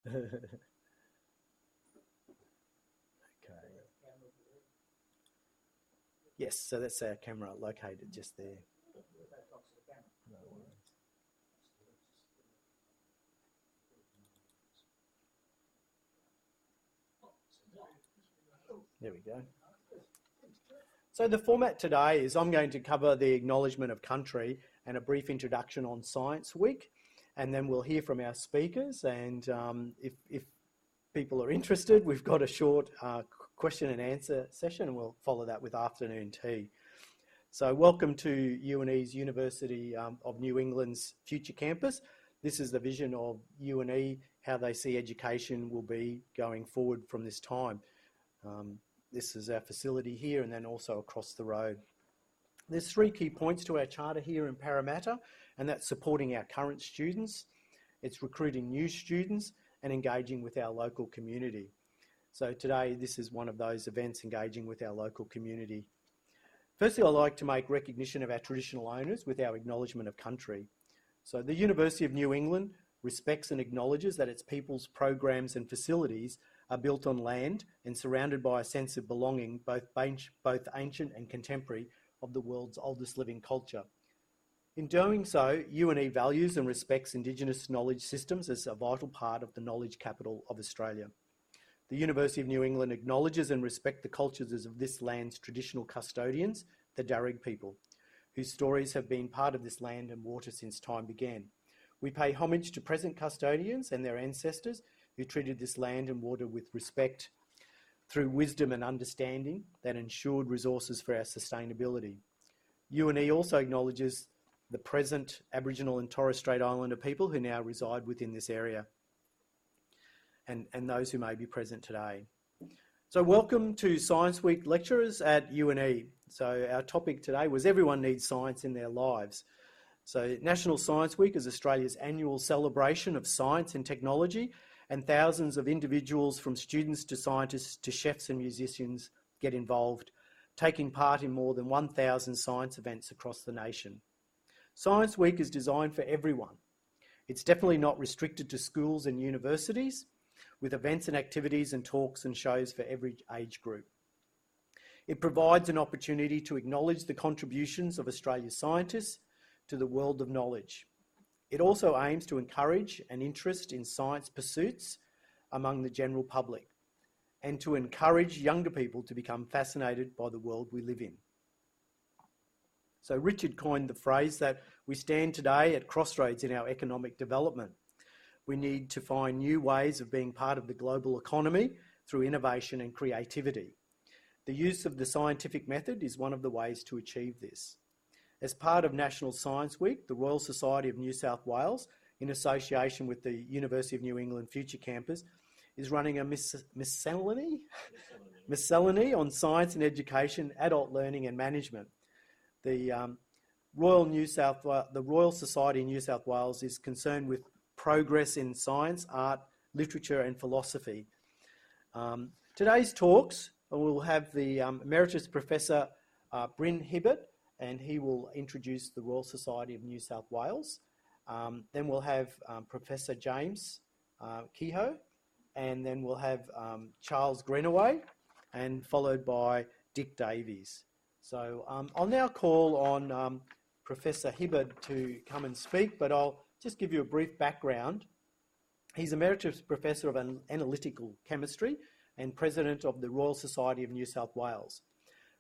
Okay. Yes, so that's our camera located just there. No worries. There we go. So the format today is I'm going to cover the acknowledgement of country and a brief introduction on Science Week, and then we'll hear from our speakers, and if people are interested, we've got a short question and answer session, and we'll follow that with afternoon tea. So welcome to UNE's University of New England's future campus. This is the vision of UNE, how they see education will be going forward from this time. This is our facility here and then also across the road. There's 3 key points to our charter here in Parramatta, and that's supporting our current students, it's recruiting new students and engaging with our local community. So today this is one of those events, engaging with our local community. Firstly, I'd like to make recognition of our traditional owners with our acknowledgement of country. So the University of New England respects and acknowledges that its people's programs and facilities are built on land and surrounded by a sense of belonging, both ancient and contemporary, of the world's oldest living culture. In doing so, UNE values and respects Indigenous knowledge systems as a vital part of the knowledge capital of Australia. The University of New England acknowledges and respects the cultures of this land's traditional custodians, the Darug people, whose stories have been part of this land and water since time began. We pay homage to present custodians and their ancestors who treated this land and water with respect through wisdom and understanding that ensured resources for our sustainability. UNE also acknowledges the present Aboriginal and Torres Strait Islander people who now reside within this area, and those who may be present today. So welcome to Science Week lecturers at UNE. So our topic today was Everyone Needs Science in Their Lives. So National Science Week is Australia's annual celebration of science and technology, and thousands of individuals, from students to scientists to chefs and musicians, get involved, taking part in more than 1,000 science events across the nation. Science Week is designed for everyone. It's definitely not restricted to schools and universities, with events and activities and talks and shows for every age group. It provides an opportunity to acknowledge the contributions of Australia's scientists to the world of knowledge. It also aims to encourage an interest in science pursuits among the general public and to encourage younger people to become fascinated by the world we live in. So Richard coined the phrase that we stand today at crossroads in our economic development. We need to find new ways of being part of the global economy through innovation and creativity. The use of the scientific method is one of the ways to achieve this. As part of National Science Week, the Royal Society of New South Wales, in association with the University of New England Future Campus, is running a miscellany on science and education, adult learning and management. The Royal Society in New South Wales is concerned with progress in science, art, literature and philosophy. Today's talks, we'll have the Emeritus Professor Bryn Hibbert, and he will introduce the Royal Society of New South Wales. Then we'll have Professor James Kehoe, and then we'll have Charles Greenaway, and followed by Dick Davies. So I'll now call on Professor Hibbert to come and speak, but I'll just give you a brief background. He's Emeritus Professor of Analytical Chemistry and President of the Royal Society of New South Wales.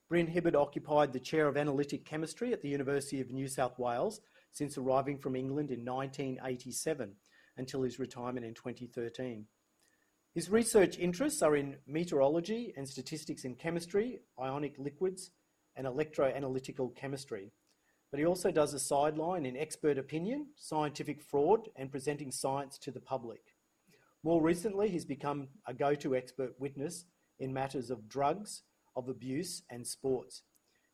Bryn Hibbert occupied the Chair of Analytic Chemistry at the University of New South Wales since arriving from England in 1987 until his retirement in 2013. His research interests are in meteorology and statistics in chemistry, ionic liquids, and electroanalytical chemistry. But he also does a sideline in expert opinion, scientific fraud, and presenting science to the public. More recently, he's become a go-to expert witness in matters of drugs, of abuse and sports.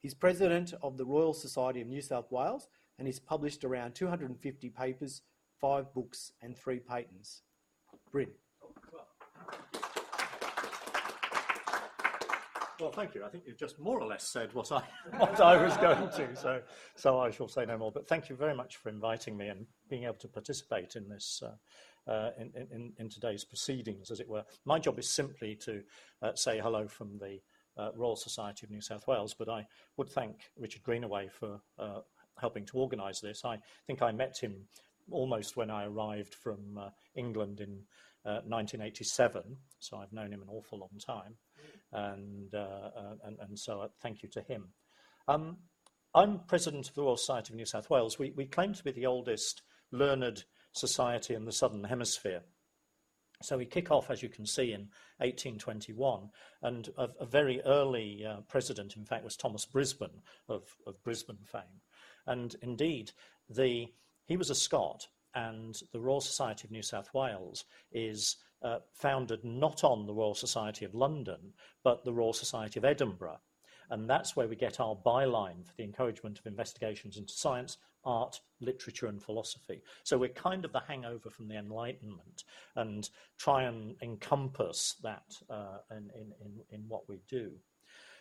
He's president of the Royal Society of New South Wales, and he's published around 250 papers, 5 books and 3 patents. Bryn. Well, thank you. I think you've just more or less said what I was going to, so I shall say no more. But thank you very much for inviting me and being able to participate in this in today's proceedings, as it were. My job is simply to say hello from the Royal Society of New South Wales, but I would thank Richard Greenaway for helping to organise this. I think I met him almost when I arrived from England in 1987, so I've known him an awful long time, and so thank you to him. I'm president of the Royal Society of New South Wales. We claim to be the oldest learned society in the Southern Hemisphere. So we kick off, as you can see, in 1821, and a very early president, in fact, was Thomas Brisbane of Brisbane fame. And indeed, he was a Scot, and the Royal Society of New South Wales is founded not on the Royal Society of London, but the Royal Society of Edinburgh. And that's where we get our byline for the encouragement of investigations into science, art, literature and philosophy. So we're kind of the hangover from the Enlightenment and try and encompass that in what we do.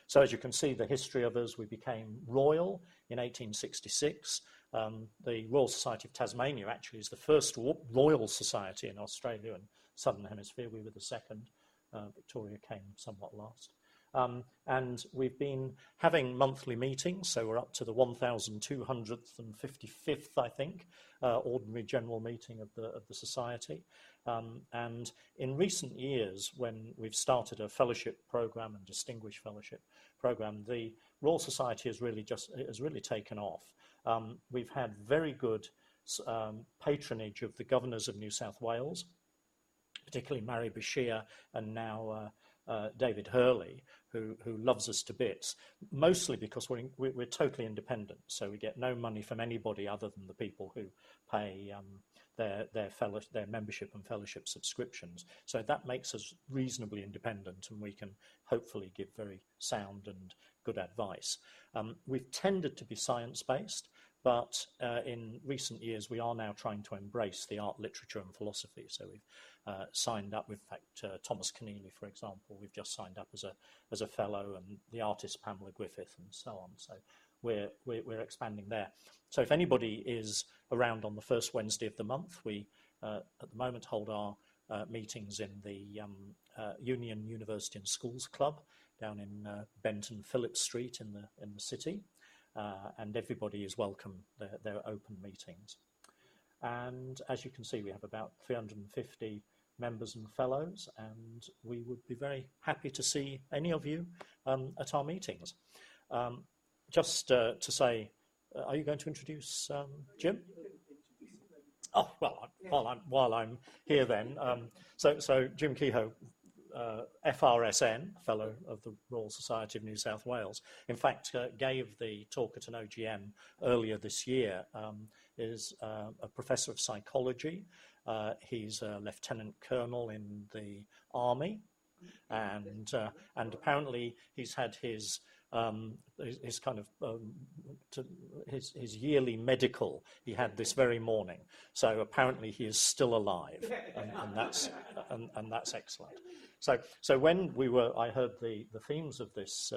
So as you can see, the history of us, we became royal in 1866. The Royal Society of Tasmania actually is the first royal society in Australia and Southern Hemisphere. We were the second. Victoria came somewhat last. And we've been having monthly meetings, so we're up to the 1,255th, I think, ordinary general meeting of the Society. And in recent years, when we've started a fellowship program and distinguished fellowship program, the Royal Society has really taken off. We've had very good patronage of the governors of New South Wales, particularly Mary Bashir and now David Hurley, who loves us to bits, mostly because we're totally independent, so we get no money from anybody other than the people who pay their membership and fellowship subscriptions. So that makes us reasonably independent, and we can hopefully give very sound and good advice. We've tended to be science-based, but in recent years we are now trying to embrace the art, literature and philosophy. So we've signed up with, in fact, Thomas Keneally, for example, we've just signed up as a fellow, and the artist Pamela Griffith and so on. So we're expanding there. So if anybody is around on the first Wednesday of the month, we at the moment hold our meetings in the Union University and Schools Club down in Benton Phillip Street in the city, and everybody is welcome. They're open meetings. And as you can see, we have about 350 members and fellows, and we would be very happy to see any of you at our meetings. Just to say, are you going to introduce Jim? Oh, well, while I'm here then. So Jim Kehoe, FRSN, Fellow of the Royal Society of New South Wales, in fact, gave the talk at an OGM earlier this year, is a professor of psychology. He's a lieutenant colonel in the army, and apparently he's had his kind of his yearly medical he had this very morning. So apparently he is still alive, and that's excellent. So when I heard the themes of this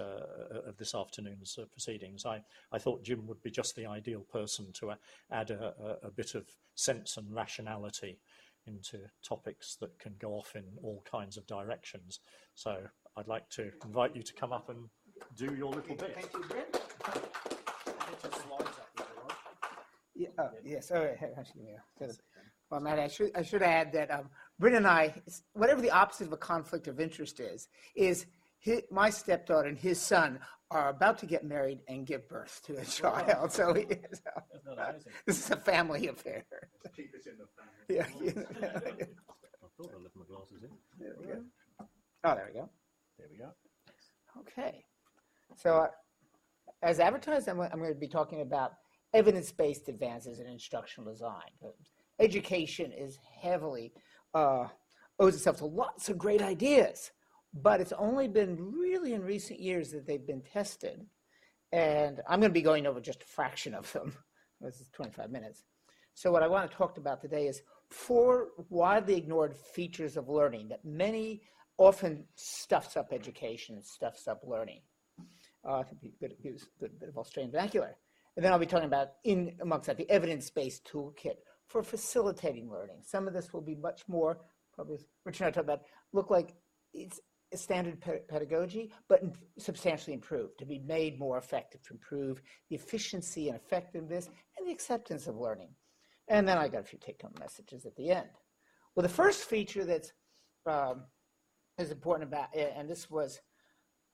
afternoon's proceedings, I thought Jim would be just the ideal person to add a bit of sense and rationality into topics that can go off in all kinds of directions. So I'd like to invite you to come up and do your little bit. Thank you, Brent. Yes. All right. Well, Matt, I should add that Brent and I, whatever the opposite of a conflict of interest is my stepdaughter and his son are about to get married and give birth to a child. So this is a family affair. Keep it in the family. Yeah. I thought I left my glasses in. There we go. Oh, there we go. There we go. Okay. So as advertised, I'm going to be talking about evidence-based advances in instructional design. Education is heavily owes itself to lots of great ideas, but it's only been really in recent years that they've been tested. And I'm going to be going over just a fraction of them. This is 25 minutes. So what I want to talk about today is 4 widely ignored features of learning that many often stuffs up education and stuffs up learning. I think it'd be good, use a good bit of Australian vernacular. And then I'll be talking about, amongst that, the evidence-based toolkit for facilitating learning. Some of this will be much more, probably Richard and I talked about, look like it's a standard pedagogy, but substantially improved, to be made more effective, to improve the efficiency and effectiveness and the acceptance of learning. And then I got a few take-home messages at the end. Well, the first feature that's is important about it, and this was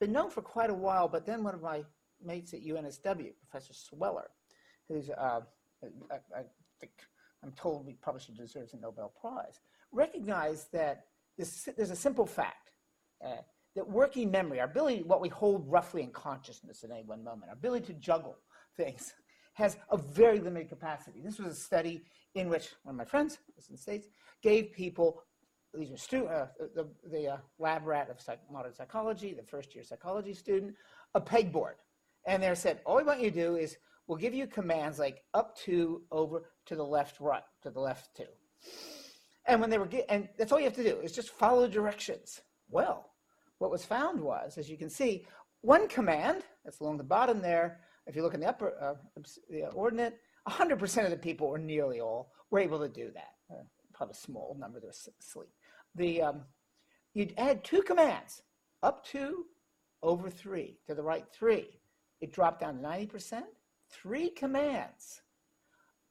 been known for quite a while, but then one of my mates at UNSW, Professor Sweller, who's I think I'm told he probably deserves a Nobel Prize, recognized that there's a simple fact that working memory, our ability, what we hold roughly in consciousness at any one moment, our ability to juggle things, has a very limited capacity. This was a study in which one of my friends, in the States, gave people, these were the lab rat of modern psychology, the first-year psychology student, a pegboard. And they said, all we want you to do is, we'll give you commands like up 2, over, to the left, right, to the left 2. And when they were, and that's all you have to do, is just follow directions. Well, what was found was, as you can see, one command, that's along the bottom there, if you look in the upper the ordinate, 100% of the people, or nearly all, were able to do that. Probably a small number that was asleep. You'd add 2 commands, up 2, over 3, to the right 3. It dropped down to 90%. 3 commands,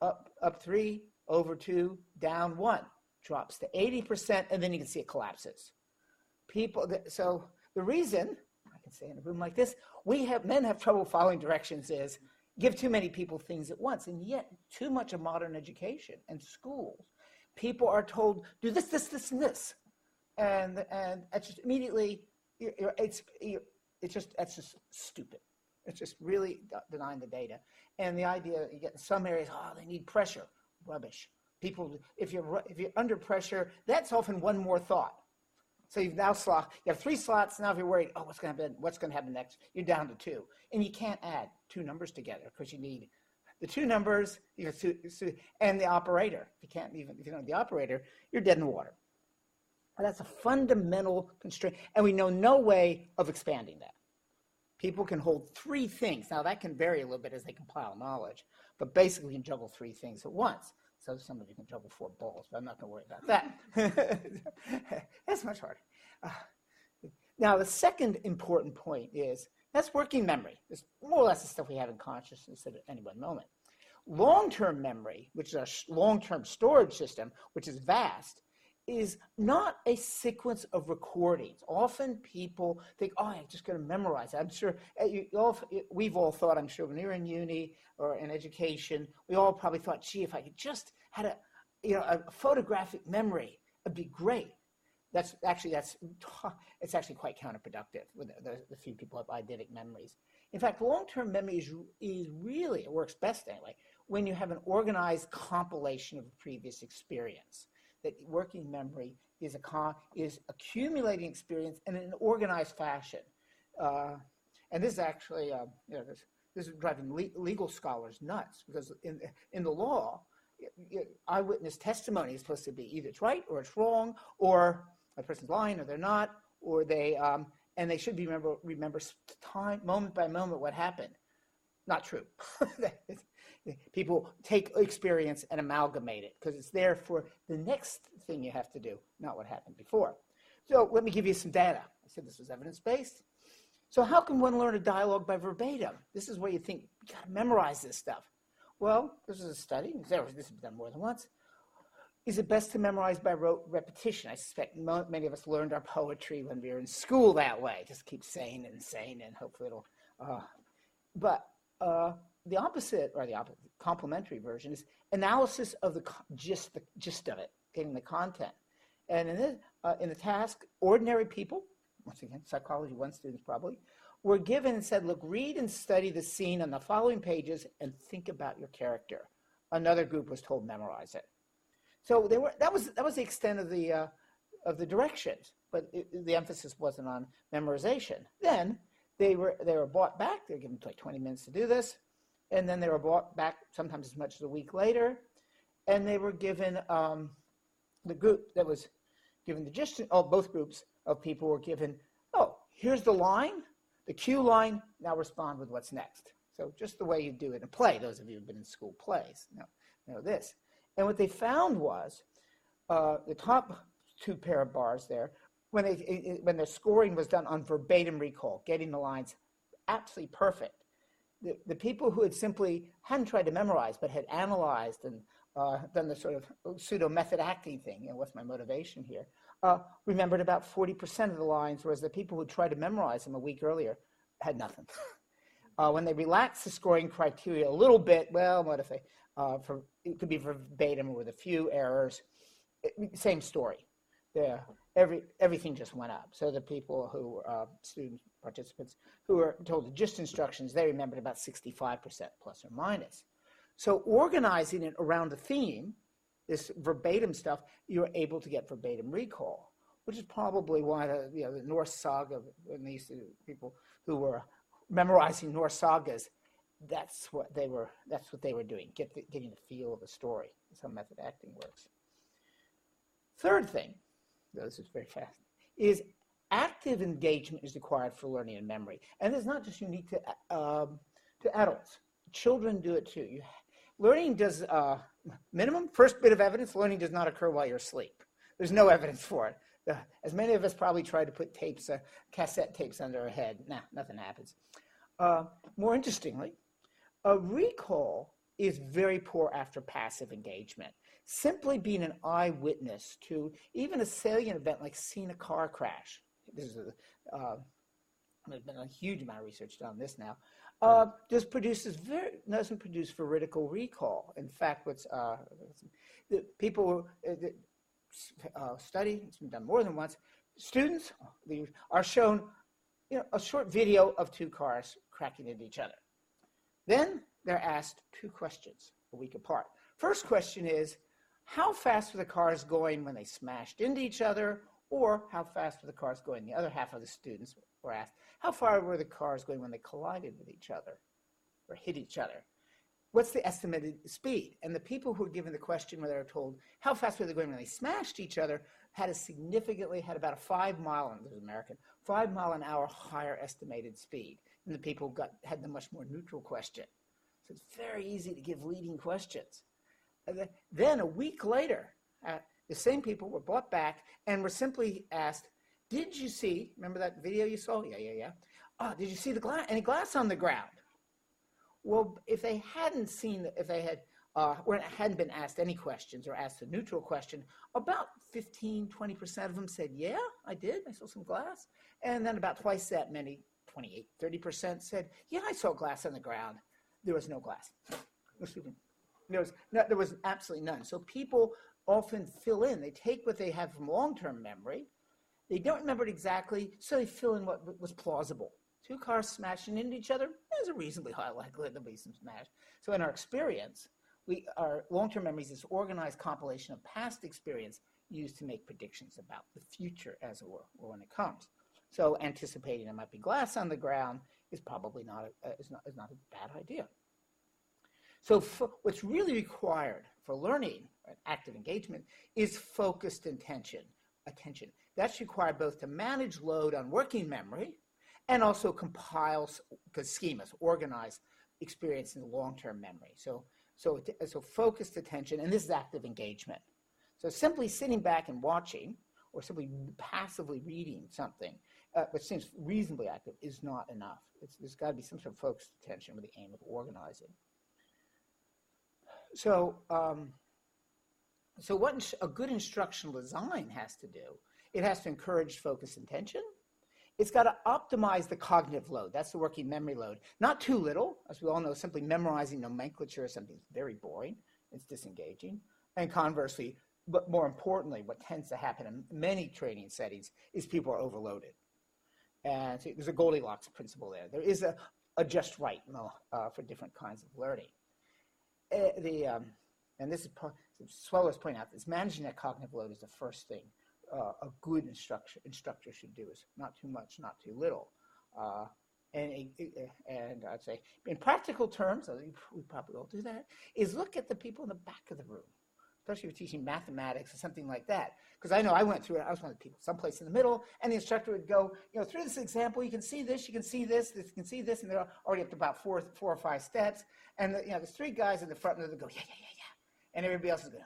up 3, over 2, down 1, drops to 80%, and then you can see it collapses. So the reason, I can say in a room like this, men have trouble following directions is give too many people things at once, and yet too much of modern education and schools, people are told, do this, this, this, and this. And it's just immediately, that's just stupid. It's just really denying the data. And the idea, you get in some areas, they need pressure. Rubbish. People, if you're under pressure, that's often one more thought. So you have 3 slots. Now if you're worried, what's going to happen next? You're down to 2. And you can't add 2 numbers together because you need the 2 numbers and the operator. If you don't have the operator, you're dead in the water. And that's a fundamental constraint. And we know no way of expanding that. People can hold 3 things. Now that can vary a little bit as they compile knowledge, but basically you can juggle 3 things at once. So some of you can juggle 4 balls, but I'm not going to worry about that. That's much harder. Now the second important point is that's working memory. It's more or less the stuff we have in consciousness at any one moment. Long-term memory, which is a long-term storage system, which is vast, is not a sequence of recordings. Often people think, I'm just going to memorize it. I'm sure we've all thought, I'm sure when we were in uni or in education, we all probably thought, gee, if I could just had a photographic memory, it'd be great. It's actually quite counterproductive with the few people who have eidetic memories. In fact, long-term memory is really, it works best anyway, when you have an organized compilation of a previous experience. That working memory is accumulating experience in an organized fashion. And this is actually, this is driving legal scholars nuts, because in the law, eyewitness testimony is supposed to be either it's right or it's wrong, or a person's lying or they're not, or and they should remember time, moment by moment, what happened. Not true. People take experience and amalgamate it because it's there for the next thing you have to do, not what happened before. So let me give you some data. I said this was evidence-based. So how can one learn a dialogue by verbatim? This is where you think, you got to memorize this stuff. Well, this is a study. This has been done more than once. Is it best to memorize by rote repetition? I suspect many of us learned our poetry when we were in school that way. Just keep saying and saying, and hopefully it'll... The opposite, or the complementary version, is analysis of the gist of it, getting the content. And in the task, ordinary people, once again, Psychology 1 students probably, were given and said, look, read and study the scene on the following pages and think about your character. Another group was told memorize it. So that was the extent of the directions, but the emphasis wasn't on memorization. Then they were brought back. They were given like 20 minutes to do this. And then they were brought back sometimes as much as a week later, and they were given the group that was given the gist. Both groups of people were given. Here's the line, the cue line. Now respond with what's next. So just the way you do it in a play. Those of you who've been in school plays know this. And what they found was the top two pair of bars there, when the scoring was done on verbatim recall, getting the lines absolutely perfect, the people who had simply hadn't tried to memorize but had analyzed and done the sort of pseudo method acting thing, what's my motivation here, remembered about 40% of the lines, whereas the people who tried to memorize them a week earlier had nothing. When they relaxed the scoring criteria a little bit, well, what if they, it could be verbatim or with a few errors, same story. Everything just went up. So the people who, student participants, who were told the gist instructions, they remembered about 65% plus or minus. So organizing it around a theme, this verbatim stuff, you're able to get verbatim recall, which is probably why the Norse saga, and these people who were memorizing Norse sagas, that's what they were doing, getting the feel of the story. That's how method acting works. Third thing, this is very fast, is active engagement is required for learning and memory. And it's not just unique to adults. Children do it too. Learning does, minimum, first bit of evidence, learning does not occur while you're asleep. There's no evidence for it. As many of us probably try to put tapes, cassette tapes under our head. Nah, nothing happens. More interestingly, a recall is very poor after passive engagement. Simply being an eyewitness to even a salient event like seeing a car crash. There's been a huge amount of research done on this now. Doesn't produce veridical recall. In fact, the people study, it's been done more than once, students are shown a short video of two cars cracking into each other. Then they're asked two questions a week apart. First question is, how fast were the cars going when they smashed into each other, or how fast were the cars going? The other half of the students were asked, how far were the cars going when they collided with each other or hit each other? What's the estimated speed? And the people who were given the question where they were told how fast were they going when they smashed each other had about a 5 mile, and this is American, 5 mile an hour higher estimated speed than the people who had the much more neutral question. So it's very easy to give leading questions. And then a week later, the same people were brought back and were simply asked, did you see, remember that video you saw? Yeah. Did you see any glass on the ground? Well, if they hadn't seen, if they hadn't been asked any questions or asked a neutral question, about 15-20% of them said, yeah, I did. I saw some glass. And then about twice that many, 28-30% said, yeah, I saw glass on the ground. There was no glass. There was absolutely none. So people often fill in. They take what they have from long-term memory. They don't remember it exactly, so they fill in what was plausible. Two cars smashing into each other, there's a reasonably high likelihood there'll be some smash. So in our experience, our long-term memory is this organized compilation of past experience used to make predictions about the future, as it were, or when it comes. So anticipating there might be glass on the ground is probably not a bad idea. So what's really required for learning, active engagement, is focused attention. That's required both to manage load on working memory and also compile schemas, organize experience in long-term memory. So focused attention, and this is active engagement. So simply sitting back and watching, or simply passively reading something, which seems reasonably active, is not enough. There's got to be some sort of focused attention with the aim of organizing. So what a good instructional design has to do, it has to encourage focused attention. It's got to optimize the cognitive load. That's the working memory load. Not too little. As we all know, simply memorizing nomenclature is something very boring. It's disengaging. And conversely, but more importantly, what tends to happen in many training settings is people are overloaded. And so there's a Goldilocks principle there. There is a just right for different kinds of learning. And this is Sweller's point out, is managing that cognitive load is the first thing a good instructor should do, is not too much, not too little. And I'd say, in practical terms, we probably all do that, is look at the people in the back of the room, especially if you're teaching mathematics or something like that. Because I know I went through it, I was one of the people, someplace in the middle, and the instructor would go, through this example, you can see this, you can see this, you can see this, and they're already up to about four or five steps. And there's three guys in the front, and they go, yeah. and everybody else is going,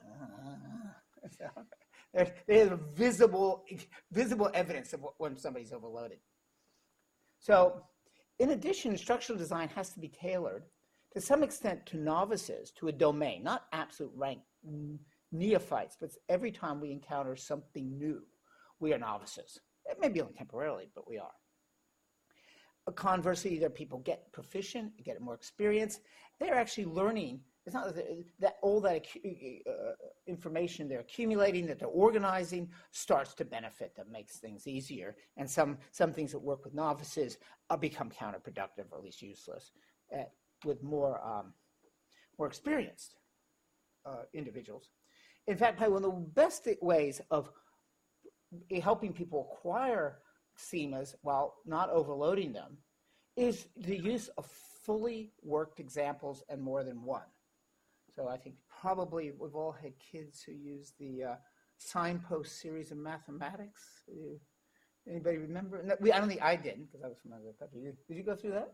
So there's visible evidence of when somebody's overloaded. So in addition, instructional design has to be tailored to some extent to novices, to a domain, not absolute rank neophytes, but every time we encounter something new, we are novices. It may be only temporarily, but we are. Conversely, either people get proficient, get more experience. They're actually learning. It's not that all that information they're accumulating, that they're organizing, starts to benefit them, makes things easier. And some things that work with novices become counterproductive or at least useless with more experienced individuals. In fact, one of the best ways of helping people acquire schemas while not overloading them is the use of fully worked examples and more than one. So I think probably we've all had kids who use the Signpost series of mathematics. Anybody remember? No, I don't think I didn't, because I was from another country. Did you go through that?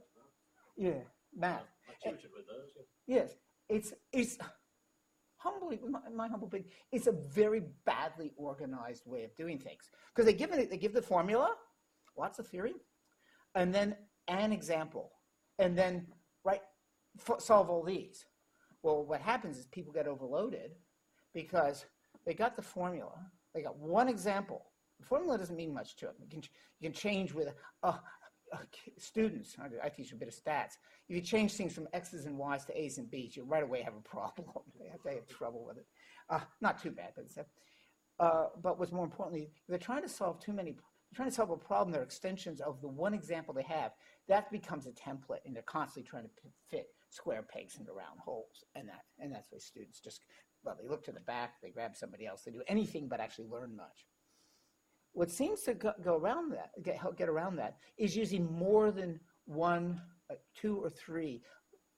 Yeah, math. I tutored with those. Yes, it's humbly, in my humble opinion, it's a very badly organized way of doing things, because they give the formula, lots of theory, and then an example, and then solve all these. Well, what happens is people get overloaded because they got the formula, they got one example. The formula doesn't mean much to them. You can change with students. I teach a bit of stats. If you change things from X's and Y's to A's and B's, you right away have a problem. They have trouble with it. Not too bad, but what's more importantly, they're trying to solve a problem. They're extensions of the one example they have. That becomes a template, and they're constantly trying to fit square pegs into round holes. And that's why students they look to the back, they grab somebody else, they do anything but actually learn much. What seems to go around that, get around that, is using more than one, 2 or 3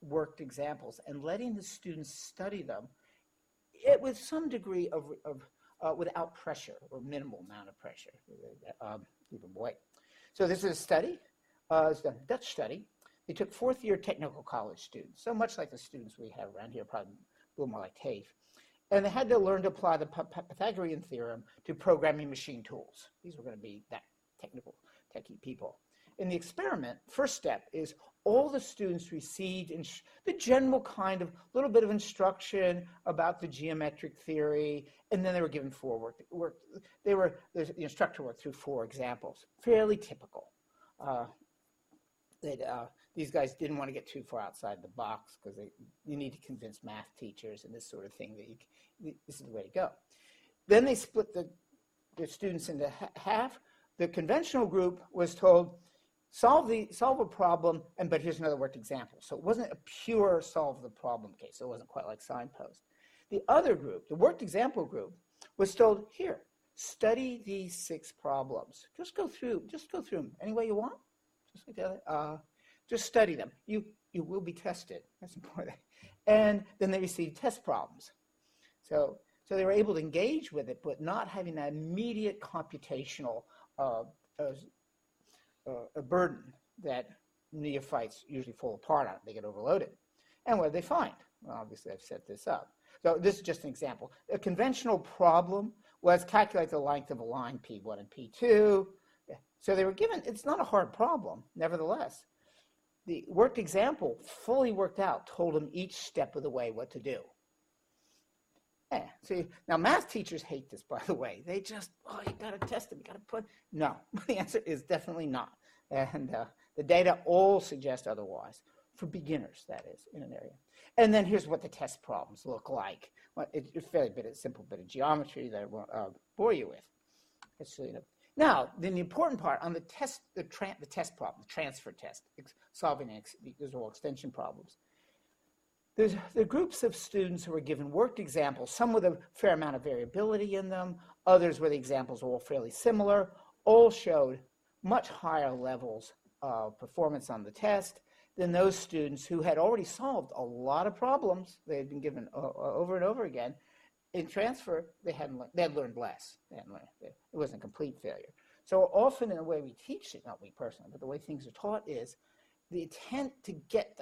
worked examples and letting the students study them with some degree of without pressure or minimal amount of pressure. So this is a study. It's a Dutch study. They took 4th-year technical college students, so much like the students we have around here, probably a little more like TAFE. And they had to learn to apply the Pythagorean theorem to programming machine tools. These were going to be that techie people. In the experiment, first step is all the students received the general kind of little bit of instruction about the geometric theory, and then they were given 4 work. The instructor worked through 4 examples, fairly typical. These guys didn't want to get too far outside the box because you need to convince math teachers and this sort of thing that this is the way to go. Then they split the students into half. The conventional group was told, solve a problem, but here's another worked example. So it wasn't a pure solve the problem case. So it wasn't quite like Signpost. The other group, the worked example group, was told, here, study these 6 problems. Just go through them any way you want. Just like the other. Just study them. You will be tested. That's important. And then they received test problems. So they were able to engage with it, but not having that immediate computational a burden that neophytes usually fall apart on. They get overloaded. And what did they find? Well, obviously, I've set this up. So this is just an example. A conventional problem was calculate the length of a line P1 and P2. So they were given, it's not a hard problem, nevertheless. The worked example, fully worked out, told them each step of the way what to do. See, now math teachers hate this, by the way. They just, you got to test them, you got to put. No, the answer is definitely not. And the data all suggest otherwise, for beginners, that is, in an area. And then here's what the test problems look like. Well, it's a fairly simple bit of geometry that I won't bore you with. It's really Now, then the important part on the test, the test problem, the transfer test, solving these are all extension problems. There's the groups of students who are given worked examples, some with a fair amount of variability in them, others where the examples are all fairly similar, all showed much higher levels of performance on the test than those students who had already solved a lot of problems they had been given over and over again. In transfer, they had learned less. It wasn't a complete failure. So often in the way we teach it, not we personally, but the way things are taught is the intent to get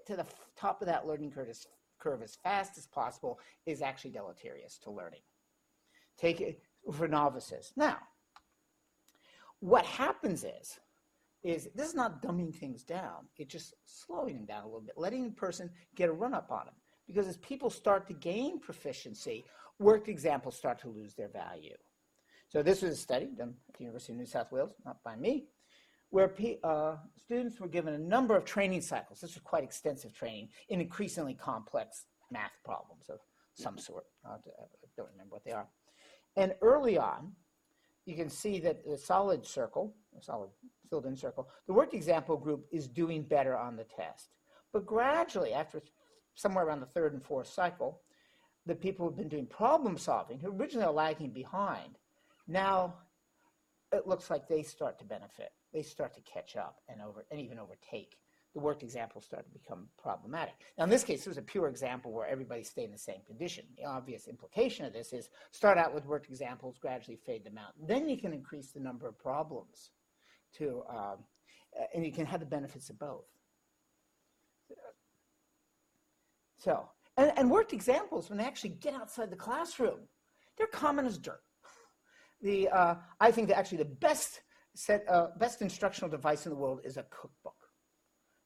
to the top of that learning curve as curve as fast as possible is actually deleterious to learning. Take it for novices. Now, what happens is this is not dumbing things down. It's just slowing them down a little bit, letting the person get a run-up on them. Because as people start to gain proficiency, worked examples start to lose their value. So this was a study done at the University of New South Wales, not by me, where students were given a number of training cycles. This was quite extensive training in increasingly complex math problems of some sort. I don't remember what they are. And early on, you can see that the solid circle, a solid filled-in circle, the worked example group is doing better on the test. But gradually, after somewhere around the third and fourth cycle, the people who've been doing problem solving, who originally are lagging behind, now it looks like they start to benefit. They start to catch up and even overtake. The worked examples start to become problematic. Now, in this case, this was a pure example where everybody stayed in the same condition. The obvious implication of this is start out with worked examples, gradually fade them out. Then you can increase the number of problems and you can have the benefits of both. So, and worked examples, when they actually get outside the classroom, they're common as dirt. I think that actually the best instructional device in the world is a cookbook.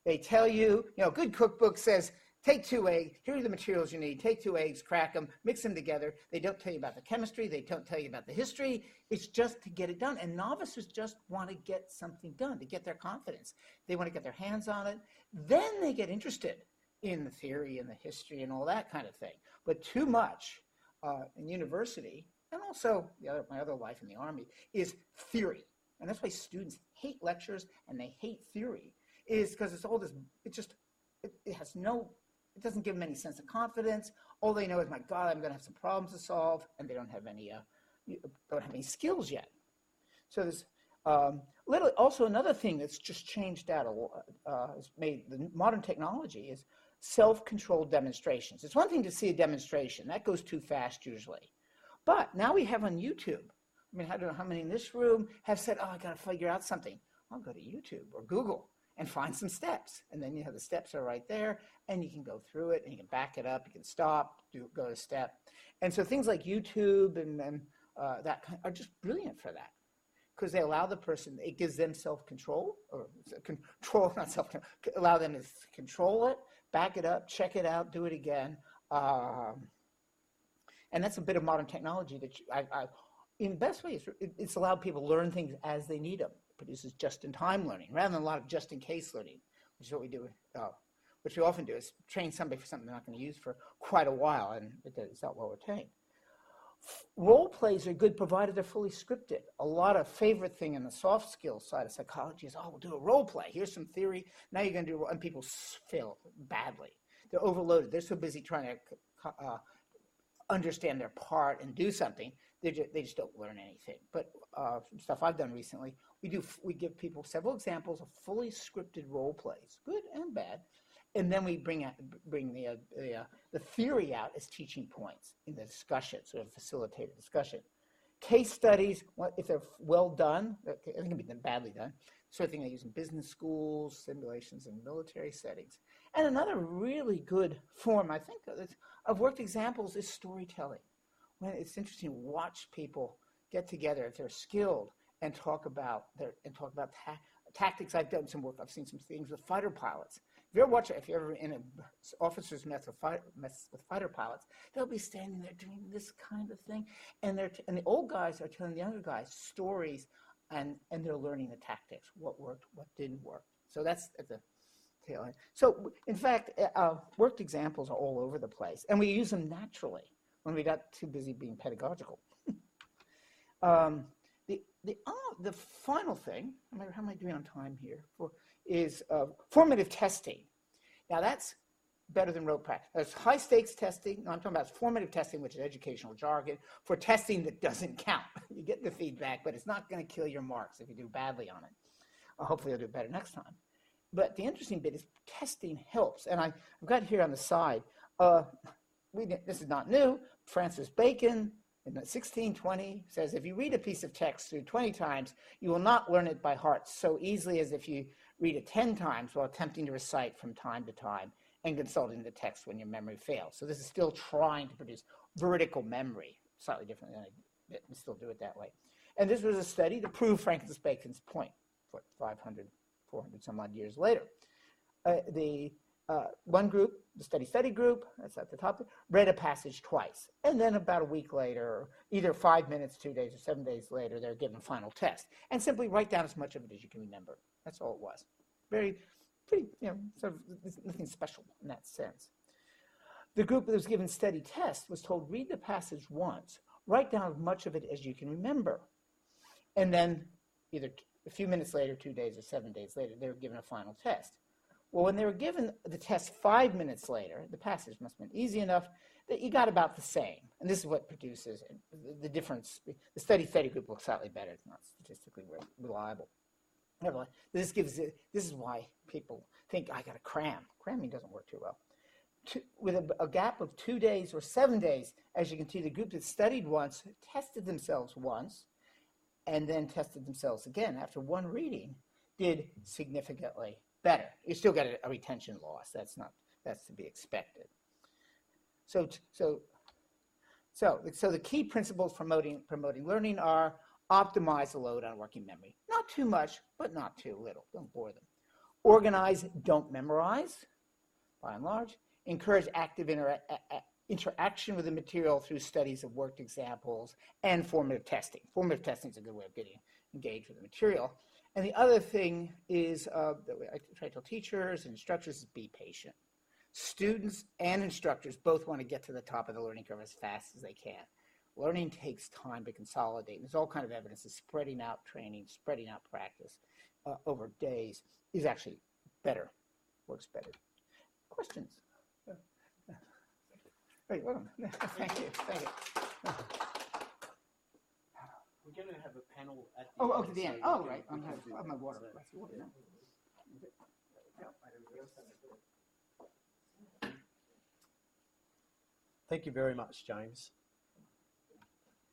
They tell you, good cookbook says, take 2 eggs, here are the materials you need, take 2 eggs, crack them, mix them together. They don't tell you about the chemistry, they don't tell you about the history. It's just to get it done. And novices just want to get something done, to get their confidence. They want to get their hands on it. Then they get interested in the theory and the history and all that kind of thing. But too much in university, and also my other life in the Army, is theory. And that's why students hate lectures and they hate theory, is because it's all this, it doesn't give them any sense of confidence. All they know is, my God, I'm going to have some problems to solve, and they don't have any skills yet. So there's also another thing that's just changed out a lot, has made the modern technology is self-controlled demonstrations. It's one thing to see a demonstration. That goes too fast usually. But now we have on YouTube, I mean, I don't know how many in this room have said, I got to figure out something. I'll go to YouTube or Google and find some steps. And then the steps are right there, and you can go through it, and you can back it up, you can stop, go to step. And so things like YouTube and that are just brilliant for that, because they allow the person, it gives them self-control, or not self-control, allow them to control it, back it up, check it out, do it again. And that's a bit of modern technology that in the best way, it's allowed people to learn things as they need them. It produces just-in-time learning rather than a lot of just-in-case learning, which is what we do, which we often do, is train somebody for something they're not going to use for quite a while, and it's not well retained. Role plays are good provided they're fully scripted. A lot of favorite thing in the soft skills side of psychology is, we'll do a role play. Here's some theory. Now you're going to do, and people fail badly. They're overloaded. They're so busy trying to understand their part and do something, they just don't learn anything. But some stuff I've done recently, we give people several examples of fully scripted role plays, good and bad, and then we bring the theory out as teaching points in the discussion, sort of facilitated discussion. Case studies, if they're well done, they can be badly done, sort of thing they use in business schools, simulations in military settings. And another really good form, I think, of worked examples is storytelling. When it's interesting to watch people get together if they're skilled and talk about tactics. I've done some work. I've seen some things with fighter pilots. If you're ever in an officer's mess with fighter pilots, they'll be standing there doing this kind of thing, and the old guys are telling the younger guys stories, and they're learning the tactics, what worked, what didn't work. So that's at the tail end. So in fact, worked examples are all over the place, and we use them naturally when we got too busy being pedagogical. The final thing, how am I doing on time here, is formative testing. Now that's better than rote practice. There's high stakes testing. No, I'm talking about formative testing, which is educational jargon, for testing that doesn't count. You get the feedback, but it's not going to kill your marks if you do badly on it. Hopefully you'll do better next time. But the interesting bit is testing helps. And I've got here on the side, this is not new, Francis Bacon, in 1620 says, if you read a piece of text through 20 times, you will not learn it by heart so easily as if you read it 10 times while attempting to recite from time to time and consulting the text when your memory fails. So this is still trying to produce vertical memory, slightly different than we still do it that way. And this was a study to prove Francis Bacon's point, 500, 400 some odd years later. One group, the study group, that's at the top, read a passage twice. And then about a week later, either 5 minutes, 2 days, or 7 days later, they're given a final test. And simply write down as much of it as you can remember. That's all it was. Pretty, sort of nothing special in that sense. The group that was given steady test was told, read the passage once, write down as much of it as you can remember. And then either a few minutes later, 2 days, or 7 days later, they were given a final test. Well, when they were given the test 5 minutes later, the passage must have been easy enough that you got about the same. And this is what produces the difference. The study group looks slightly better. It's not statistically reliable. This is why people think, I got to cram. Cramming doesn't work too well. With a gap of 2 days or 7 days, as you can see, the group that studied once, tested themselves once, and then tested themselves again after one reading, did significantly better. You still get a retention loss. That's to be expected. So the key principles promoting learning are: optimize the load on working memory. Not too much, but not too little. Don't bore them. Organize, don't memorize, by and large. Encourage active interaction with the material through studies of worked examples and formative testing. Formative testing is a good way of getting engaged with the material. And the other thing is, that I try to tell teachers and instructors, is be patient. Students and instructors both want to get to the top of the learning curve as fast as they can. Learning takes time to consolidate. And there's all kind of evidence that spreading out training, spreading out practice over days is actually better, works better. Questions? Right, welcome. Thank you. We're going to have a panel at the end. end. To the end. Oh, right. I have my water. Thank you very much, James.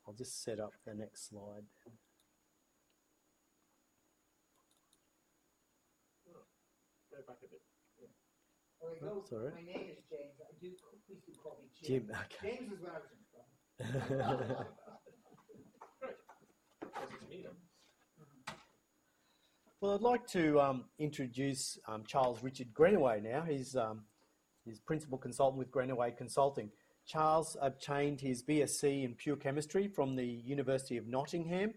I'll just set up the next slide. Go back a bit. Oh, sorry. My name is James. Please do call me Jim. Jim. Okay. James is when I was in trouble. Well, I'd like to introduce Charles Richard Greenaway now. He's principal consultant with Greenaway Consulting. Charles obtained his BSc in pure chemistry from the University of Nottingham.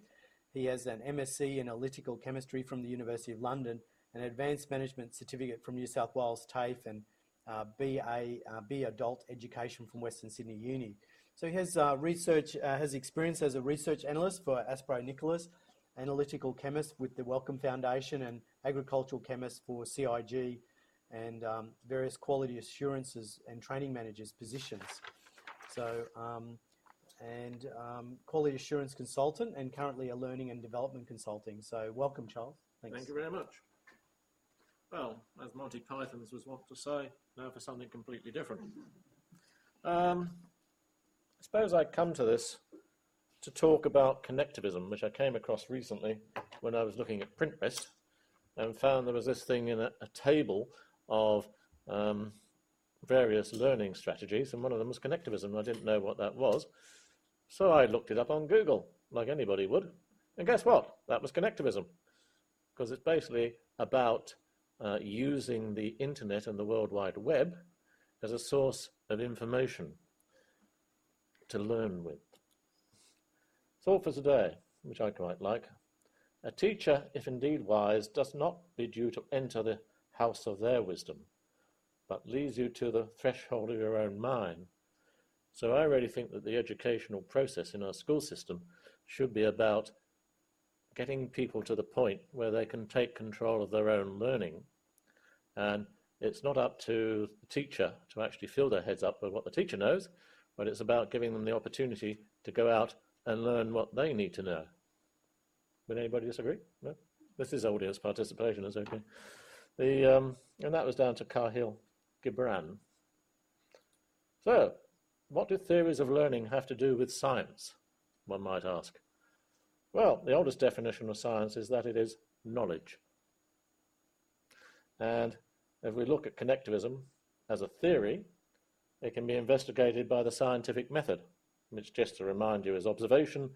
He has an MSc in analytical chemistry from the University of London, an advanced management certificate from New South Wales TAFE, and BA Adult Education from Western Sydney Uni. So he has experience as a research analyst for Aspro Nicholas, analytical chemist with the Wellcome Foundation, and agricultural chemist for CIG, and various quality assurances and training managers positions. So, quality assurance consultant, and currently a learning and development consulting. So welcome, Charles. Thanks. Thank you very much. Well, as Monty Python's was wont to say, now for something completely different. I suppose I come to this to talk about connectivism, which I came across recently when I was looking at Pinterest and found there was this thing in a table of various learning strategies, and one of them was connectivism. I didn't know what that was, so I looked it up on Google, like anybody would, and guess what? That was connectivism, because it's basically about using the internet and the World Wide Web as a source of information to learn with. Thought for today, which I quite like: a teacher, if indeed wise, does not bid you to enter the house of their wisdom, but leads you to the threshold of your own mind. So I really think that the educational process in our school system should be about getting people to the point where they can take control of their own learning. And it's not up to the teacher to actually fill their heads up with what the teacher knows, but it's about giving them the opportunity to go out and learn what they need to know. Would anybody disagree? No? This is audience participation, it's okay. And that was down to Kahlil Gibran. So, what do theories of learning have to do with science, one might ask? Well, the oldest definition of science is that it is knowledge. And if we look at connectivism as a theory, it can be investigated by the scientific method, which, just to remind you, is observation,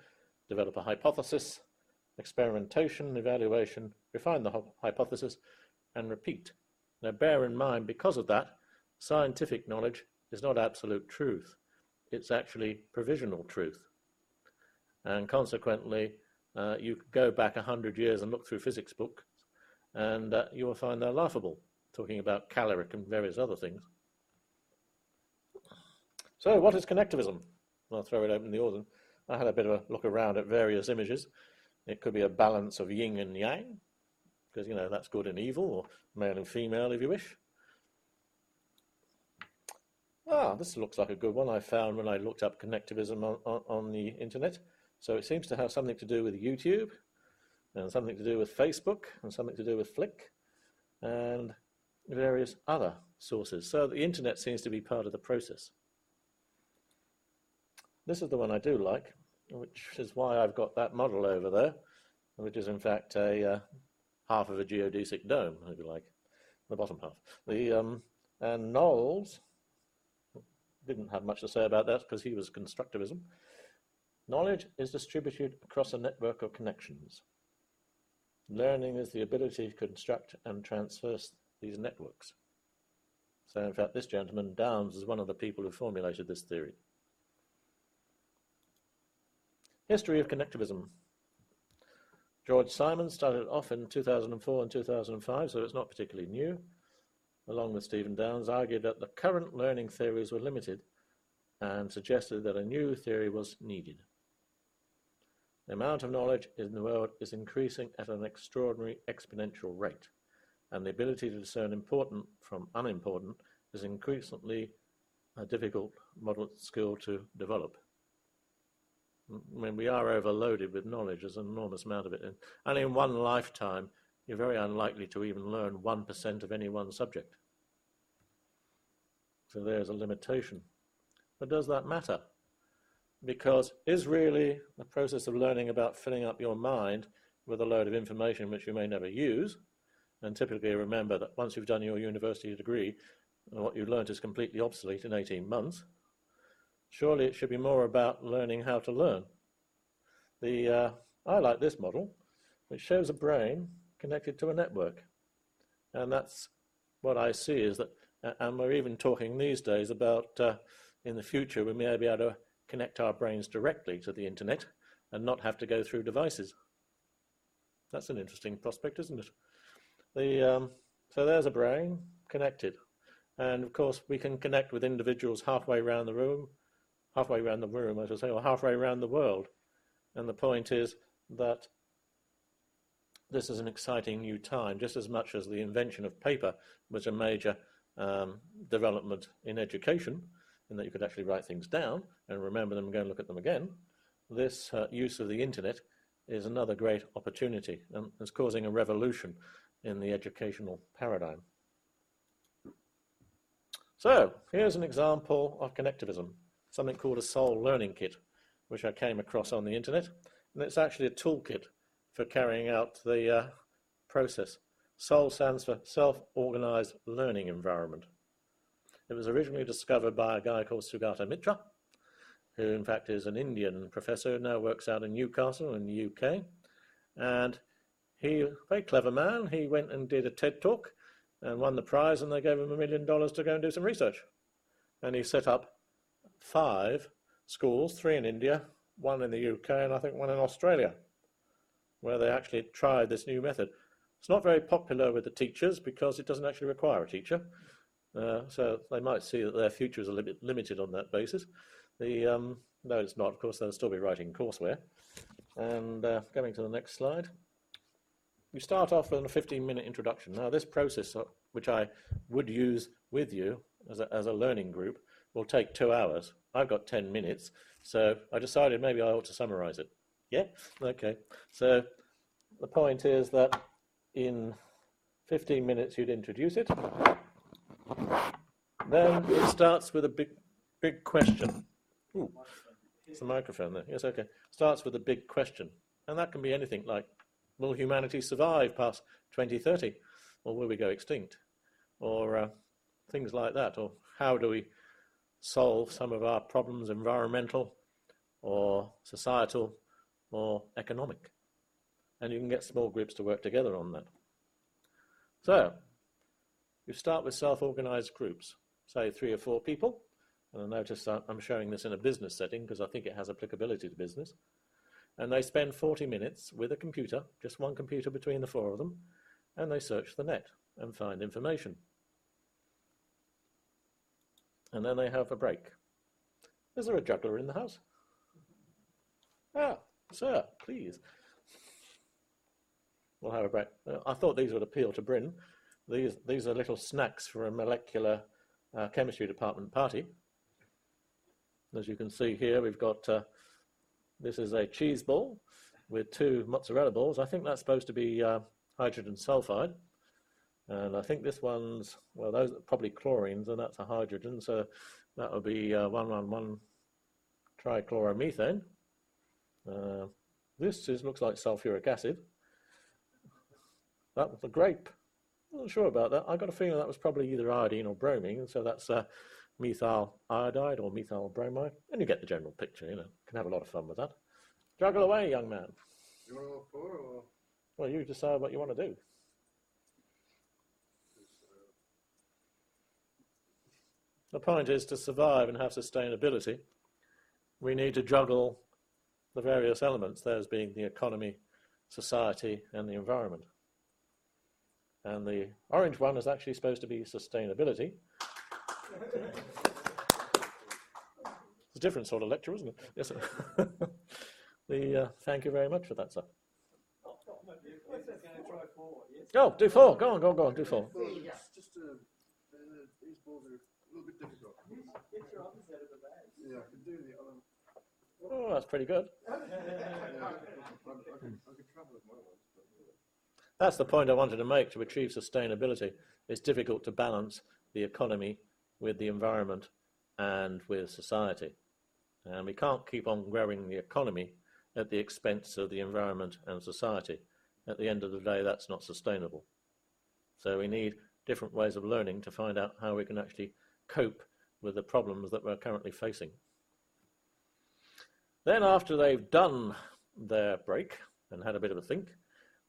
develop a hypothesis, experimentation, evaluation, refine the hypothesis, and repeat. Now, bear in mind, because of that, scientific knowledge is not absolute truth. It's actually provisional truth. And consequently, you could go back 100 years and look through physics books, and you will find they're laughable, talking about caloric and various other things. So, what is connectivism? I'll throw it open the order. I had a bit of a look around at various images. It could be a balance of yin and yang, because, you know, that's good and evil, or male and female if you wish. This looks like a good one I found when I looked up connectivism on the internet. So it seems to have something to do with YouTube, and something to do with Facebook, and something to do with Flick, and various other sources. So the internet seems to be part of the process. This is the one I do like, which is why I've got that model over there, which is in fact a half of a geodesic dome, if you like, the bottom half. And Knowles didn't have much to say about that because he was constructivism. Knowledge is distributed across a network of connections. Learning is the ability to construct and transverse these networks. So in fact, this gentleman, Downes, is one of the people who formulated this theory. History of connectivism. George Simon started off in 2004 and 2005, so it's not particularly new. Along with Stephen Downes, argued that the current learning theories were limited and suggested that a new theory was needed. The amount of knowledge in the world is increasing at an extraordinary exponential rate, and the ability to discern important from unimportant is increasingly a difficult model skill to develop. I mean, we are overloaded with knowledge. There's an enormous amount of it. And in one lifetime, you're very unlikely to even learn 1% of any one subject. So there's a limitation. But does that matter? Because is really the process of learning about filling up your mind with a load of information which you may never use, and typically remember that once you've done your university degree, what you've learned is completely obsolete in 18 months, surely it should be more about learning how to learn. I like this model, which shows a brain connected to a network. And that's what I see is that, and we're even talking these days about in the future we may be able to connect our brains directly to the internet and not have to go through devices. That's an interesting prospect, isn't it? So there's a brain connected. And of course we can connect with individuals halfway around the room, I should say, or halfway around the world. And the point is that this is an exciting new time, just as much as the invention of paper was a major development in education, in that you could actually write things down and remember them and go and look at them again. This use of the internet is another great opportunity and is causing a revolution in the educational paradigm. So here's an example of connectivism, something called a SOL learning kit, which I came across on the internet, and it's actually a toolkit for carrying out the process. SOL stands for Self-Organized Learning Environment. It was originally discovered by a guy called Sugata Mitra, who in fact is an Indian professor who now works out in Newcastle in the UK. And he, very clever man, he went and did a TED talk and won the prize, and they gave him $1 million to go and do some research. And he set up 5 schools, 3 in India, 1 in the UK, and I think 1 in Australia, where they actually tried this new method. It's not very popular with the teachers because it doesn't actually require a teacher. So they might see that their future is a little bit limited on that basis. No, it's not. Of course, they'll still be writing courseware. And going to the next slide. We start off with a 15-minute introduction. Now, this process, which I would use with you as a learning group, will take 2 hours. I've got 10 minutes, so I decided maybe I ought to summarize it. Yeah? Okay. So the point is that in 15 minutes you'd introduce it. Then it starts with a big question. Ooh, it's the microphone there. Yes, okay. Starts with a big question. And that can be anything like, will humanity survive past 2030? Or will we go extinct? Or things like that, or how do we solve some of our problems, environmental or societal or economic. And you can get small groups to work together on that. So, you start with self-organized groups, say 3 or 4 people. And I notice I'm showing this in a business setting because I think it has applicability to business. And they spend 40 minutes with a computer, just one computer between the 4 of them, and they search the net and find information. And then they have a break. Is there a juggler in the house? Ah, sir, please. We'll have a break. I thought these would appeal to Bryn. These are little snacks for a molecular chemistry department party. As you can see here, we've got, this is a cheese ball with 2 mozzarella balls. I think that's supposed to be hydrogen sulfide. And I think this one's, well, those are probably chlorines, and that's a hydrogen, so that would be 111 trichloromethane. This looks like sulfuric acid. That was a grape. I'm not sure about that. I got a feeling that was probably either iodine or bromine, so that's methyl iodide or methyl bromide. And you get the general picture, you know. Can have a lot of fun with that. Juggle away, young man. You want all 4 or? Well, you decide what you want to do. The point is, to survive and have sustainability, we need to juggle the various elements, those being the economy, society, and the environment. And the orange one is actually supposed to be sustainability. It's a different sort of lecture, isn't it? Yes, sir. Thank you very much for that, sir. Oh, do 4. Go on, do 4. Well, it's just these balls are a little bit difficult. Get your other set of the bags. Yeah, I can do the other. Oh, that's pretty good. Yeah, I could travel with my ones. But, That's the point I wanted to make. To achieve sustainability, it's difficult to balance the economy with the environment and with society. And we can't keep on growing the economy at the expense of the environment and society. At the end of the day, that's not sustainable. So we need different ways of learning to find out how we can actually cope with the problems that we're currently facing. Then after they've done their break and had a bit of a think,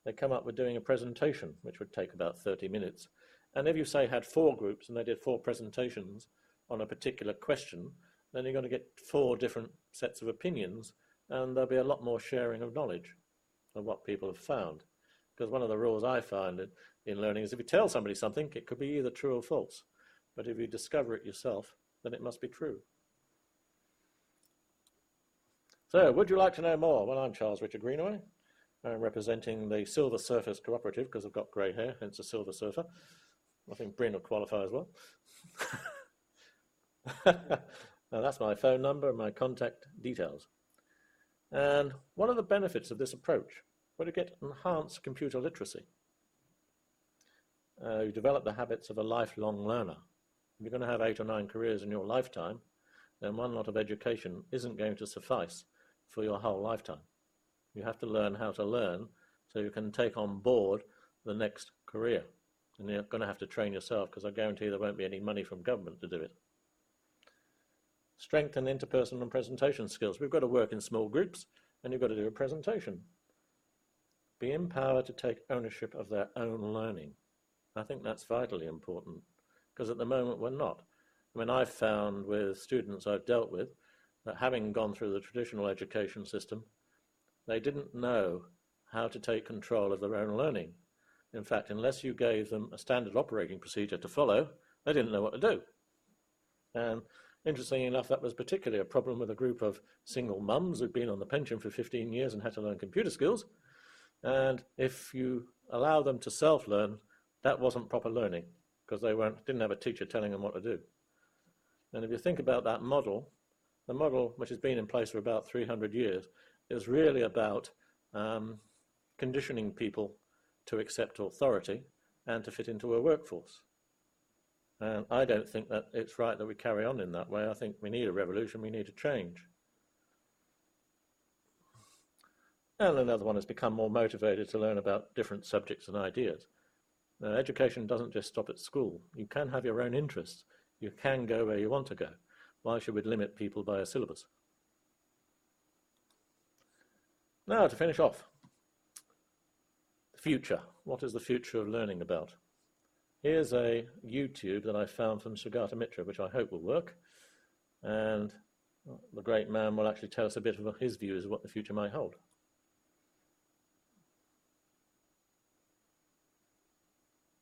they come up with doing a presentation, which would take about 30 minutes. And if you say had 4 groups and they did 4 presentations on a particular question, then you're going to get 4 different sets of opinions, and there'll be a lot more sharing of knowledge of what people have found. Because one of the rules I find in learning is if you tell somebody something, it could be either true or false. But if you discover it yourself, then it must be true. So, would you like to know more? Well, I'm Charles Richard Greenaway. I'm representing the Silver Surfers Cooperative because I've got grey hair, hence a silver surfer. I think Bryn will qualify as well. Now, that's my phone number and my contact details. And what are the benefits of this approach? Well, you get enhanced computer literacy. You develop the habits of a lifelong learner. If you're going to have 8 or 9 careers in your lifetime, then one lot of education isn't going to suffice for your whole lifetime. You have to learn how to learn so you can take on board the next career. And you're going to have to train yourself because I guarantee there won't be any money from government to do it. Strengthen interpersonal and presentation skills. We've got to work in small groups and you've got to do a presentation. Be empowered to take ownership of their own learning. I think that's vitally important because at the moment we're not. I mean, I've found with students I've dealt with that having gone through the traditional education system, they didn't know how to take control of their own learning. In fact, unless you gave them a standard operating procedure to follow, they didn't know what to do. And interestingly enough, that was particularly a problem with a group of single mums who'd been on the pension for 15 years and had to learn computer skills. And if you allow them to self-learn, that wasn't proper learning because they didn't have a teacher telling them what to do. And if you think about that model, the model which has been in place for about 300 years is really about conditioning people to accept authority and to fit into a workforce. And I don't think that it's right that we carry on in that way. I think we need a revolution, we need a change. And another one has become more motivated to learn about different subjects and ideas. Now, education doesn't just stop at school. You can have your own interests. You can go where you want to go. Why should we limit people by a syllabus? Now, to finish off, the future. What is the future of learning about? Here's a YouTube that I found from Sugata Mitra, which I hope will work. And the great man will actually tell us a bit of his views of what the future might hold.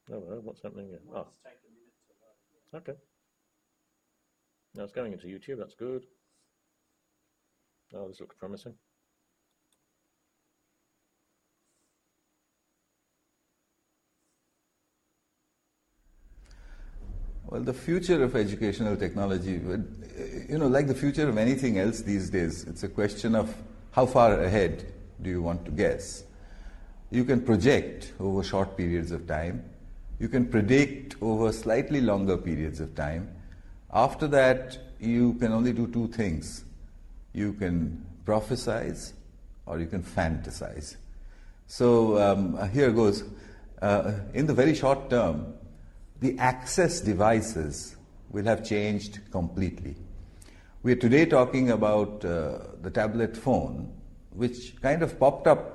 Oh, well, what's happening here? Oh. Okay. Now it's going into YouTube, that's good. Oh, this looks promising. Well, the future of educational technology, like the future of anything else these days, it's a question of how far ahead do you want to guess. You can project over short periods of time. You can predict over slightly longer periods of time. After that, you can only do two things. You can prophesize or you can fantasize. So here goes. In the very short term, the access devices will have changed completely. We are today talking about the tablet phone, which kind of popped up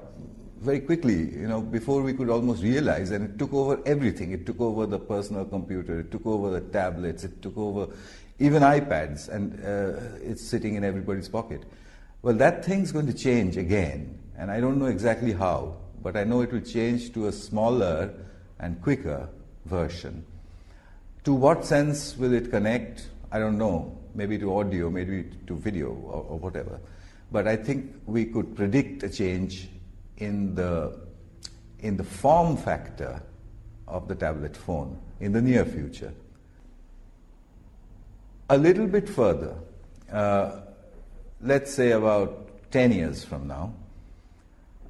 very quickly, before we could almost realize, and it took over everything. It took over the personal computer, it took over the tablets, it took over even iPads, and it's sitting in everybody's pocket. Well, that thing's going to change again, and I don't know exactly how, but I know it will change to a smaller and quicker version. To what sense will it connect? I don't know. Maybe to audio, maybe to video, or whatever. But I think we could predict a change in the form factor of the tablet phone in the near future. A little bit further, let's say about 10 years from now,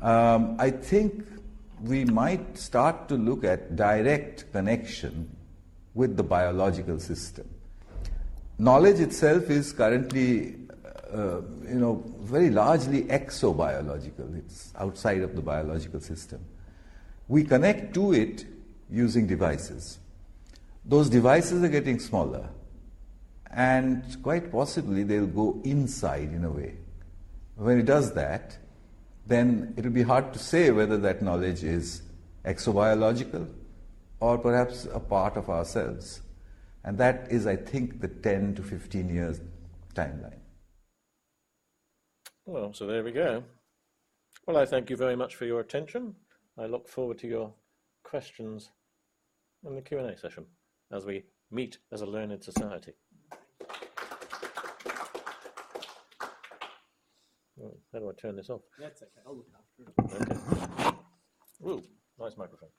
I think we might start to look at direct connection with the biological system. Knowledge itself is currently, very largely exobiological. It's outside of the biological system. We connect to it using devices. Those devices are getting smaller, and quite possibly they'll go inside in a way. When it does that, then it will be hard to say whether that knowledge is exobiological or perhaps a part of ourselves. And that is, I think, the 10 to 15 years timeline. Well, so there we go. Well, I thank you very much for your attention. I look forward to your questions in the Q&A session as we meet as a learned society. Oh, how do I turn this off? That's okay, I'll look after it. Okay. Ooh, nice microphone.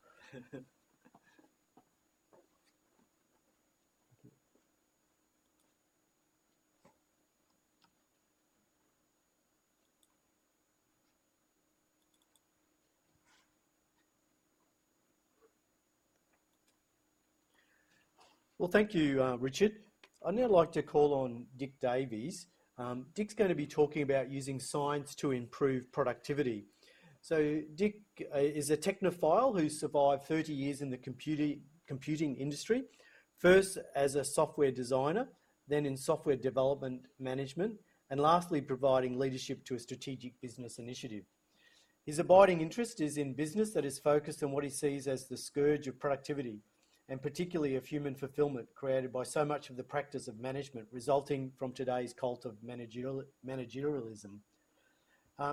Well, thank you, Richard. I'd now like to call on Dick Davies. Dick's going to be talking about using science to improve productivity. So Dick is a technophile who survived 30 years in the computing industry, first as a software designer, then in software development management, and lastly providing leadership to a strategic business initiative. His abiding interest is in business that is focused on what he sees as the scourge of productivity, and particularly of human fulfillment created by so much of the practice of management resulting from today's cult of managerialism.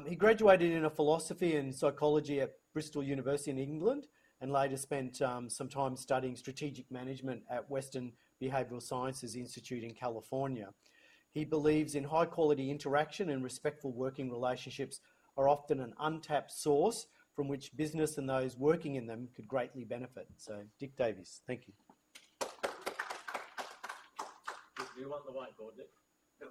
He graduated in a philosophy and psychology at Bristol University in England and later spent some time studying strategic management at Western Behavioral Sciences Institute in California. He believes in high quality interaction and respectful working relationships are often an untapped source from which business and those working in them could greatly benefit. So, Dick Davies, thank you. Do you want the whiteboard, Dick? Yep.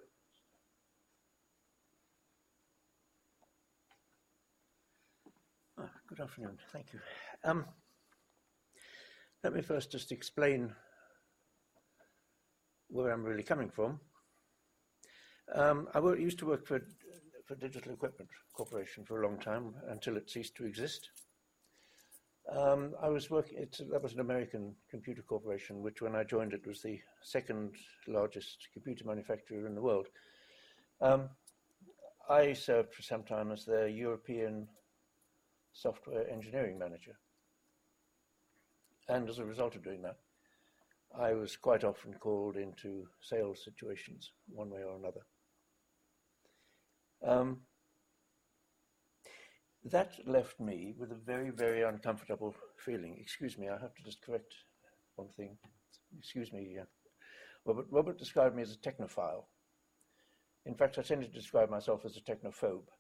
Good afternoon, thank you. Let me first just explain where I'm really coming from. I used to work for Digital Equipment Corporation for a long time until it ceased to exist. I was working, that was an American computer corporation, which when I joined it was the second largest computer manufacturer in the world. I served for some time as their European software engineering manager. And as a result of doing that, I was quite often called into sales situations, one way or another. That left me with a very, very uncomfortable feeling. Excuse me, I have to just correct one thing. Excuse me. Robert described me as a technophile. In fact, I tended to describe myself as a technophobe.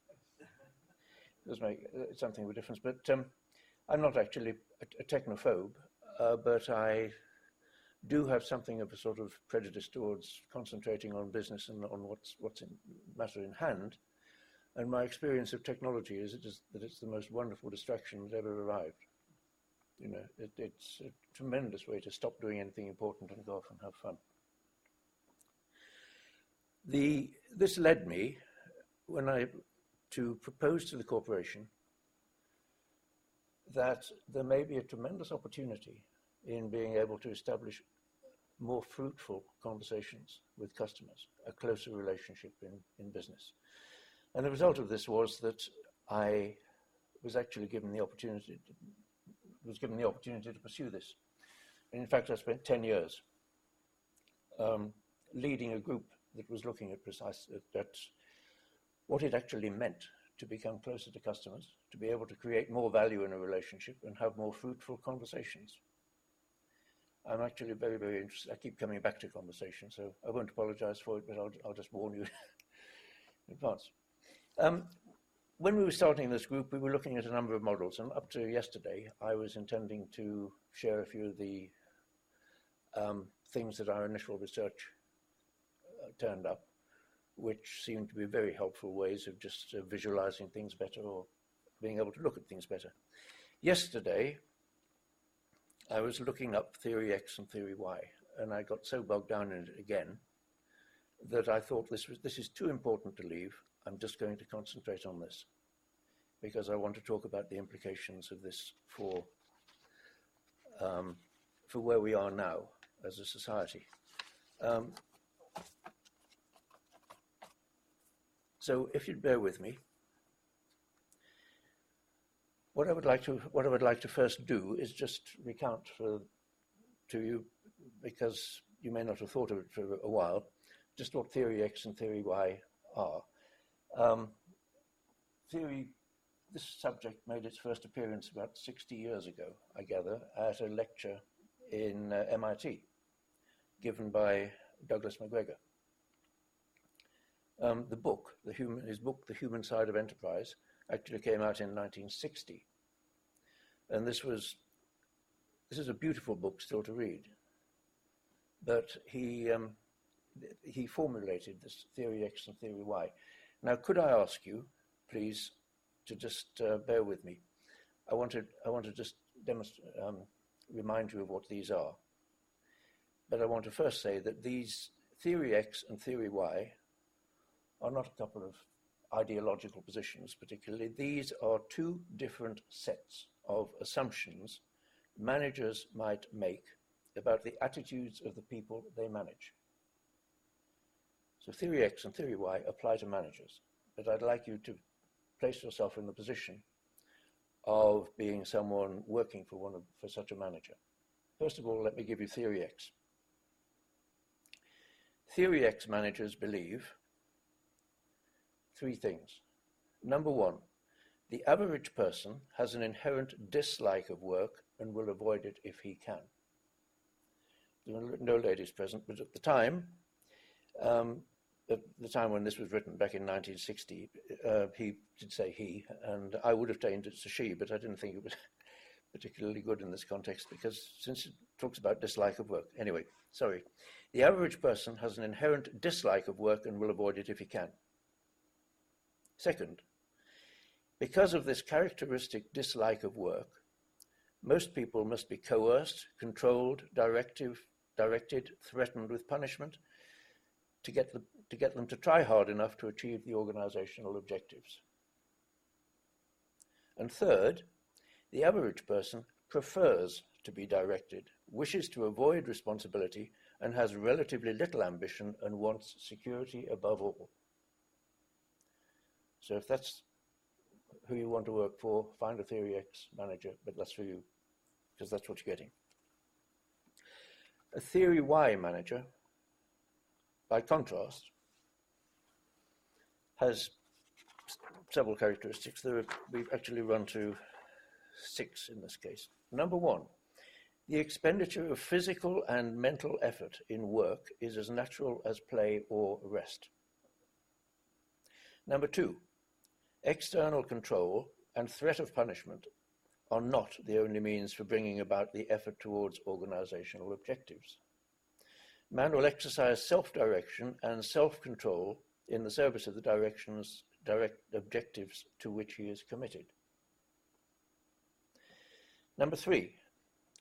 It does make something of a difference, but I'm not actually a technophobe, but I do have something of a sort of prejudice towards concentrating on business and on what's in matter in hand. And my experience of technology is that it's the most wonderful distraction that ever arrived. You know, it's a tremendous way to stop doing anything important and go off and have fun. This led me, to propose to the corporation that there may be a tremendous opportunity in being able to establish more fruitful conversations with customers, a closer relationship in business. And the result of this was that I was actually given the opportunity to pursue this. And in fact, I spent 10 years leading a group that was looking at what it actually meant to become closer to customers, to be able to create more value in a relationship and have more fruitful conversations. I'm actually very, very interested. I keep coming back to conversation, so I won't apologize for it, but I'll just warn you in advance. When we were starting this group, we were looking at a number of models, and up to yesterday, I was intending to share a few of the things that our initial research turned up, which seemed to be very helpful ways of just visualizing things better or being able to look at things better. Yesterday, I was looking up theory X and theory Y, and I got so bogged down in it again that I thought this is too important to leave. I'm just going to concentrate on this because I want to talk about the implications of this for where we are now as a society. So if you'd bear with me, what I would like to first do is just recount to you, because you may not have thought of it for a while, just what theory X and theory Y are. This subject made its first appearance about 60 years ago, I gather, at a lecture in MIT, given by Douglas McGregor. His book, The Human Side of Enterprise, actually came out in 1960. And this is a beautiful book still to read. But he formulated this theory X and theory Y. Now, could I ask you, please, to just bear with me? I want to just remind you of what these are. But I want to first say that these theory X and theory Y are not a couple of ideological positions particularly. These are two different sets of assumptions managers might make about the attitudes of the people they manage. So theory X and theory Y apply to managers, but I'd like you to place yourself in the position of being someone working for such a manager. First of all, let me give you theory X. Theory X managers believe three things. Number one, the average person has an inherent dislike of work and will avoid it if he can. There are no ladies present, but at the time when this was written, back in 1960, he did say he, and I would have changed it to she, but I didn't think it was particularly good in this context because since it talks about dislike of work. Anyway, sorry. The average person has an inherent dislike of work and will avoid it if he can. Second, because of this characteristic dislike of work, most people must be coerced, controlled, directed, threatened with punishment to get them to try hard enough to achieve the organizational objectives. And third, the average person prefers to be directed, wishes to avoid responsibility, and has relatively little ambition and wants security above all. So if that's who you want to work for, find a Theory X manager, but that's for you, because that's what you're getting. A Theory Y manager, by contrast, has several characteristics. We've actually run to 6 in this case. Number 1, the expenditure of physical and mental effort in work is as natural as play or rest. Number 2, external control and threat of punishment are not the only means for bringing about the effort towards organizational objectives. Man will exercise self-direction and self-control in the service of the direct objectives to which he is committed. Number 3,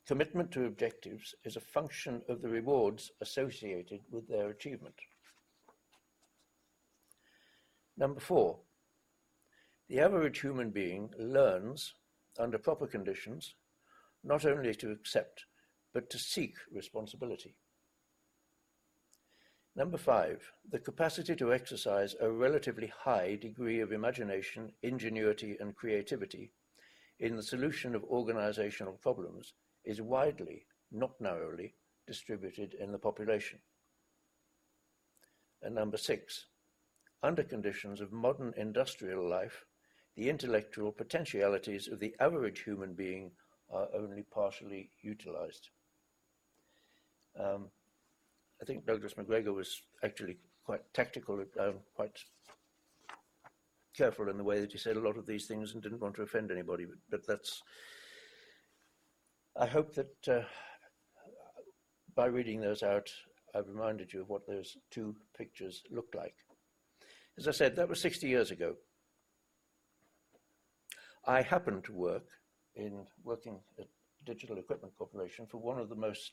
commitment to objectives is a function of the rewards associated with their achievement. Number 4, the average human being learns, under proper conditions, not only to accept, but to seek responsibility. Number 5, the capacity to exercise a relatively high degree of imagination, ingenuity, and creativity in the solution of organizational problems is widely, not narrowly, distributed in the population. And number 6, under conditions of modern industrial life, the intellectual potentialities of the average human being are only partially utilized. I think Douglas McGregor was actually quite tactical, quite careful in the way that he said a lot of these things and didn't want to offend anybody, but that's, I hope that by reading those out, I've reminded you of what those 2 pictures looked like. As I said, that was 60 years ago. I happened to working at Digital Equipment Corporation for one of the most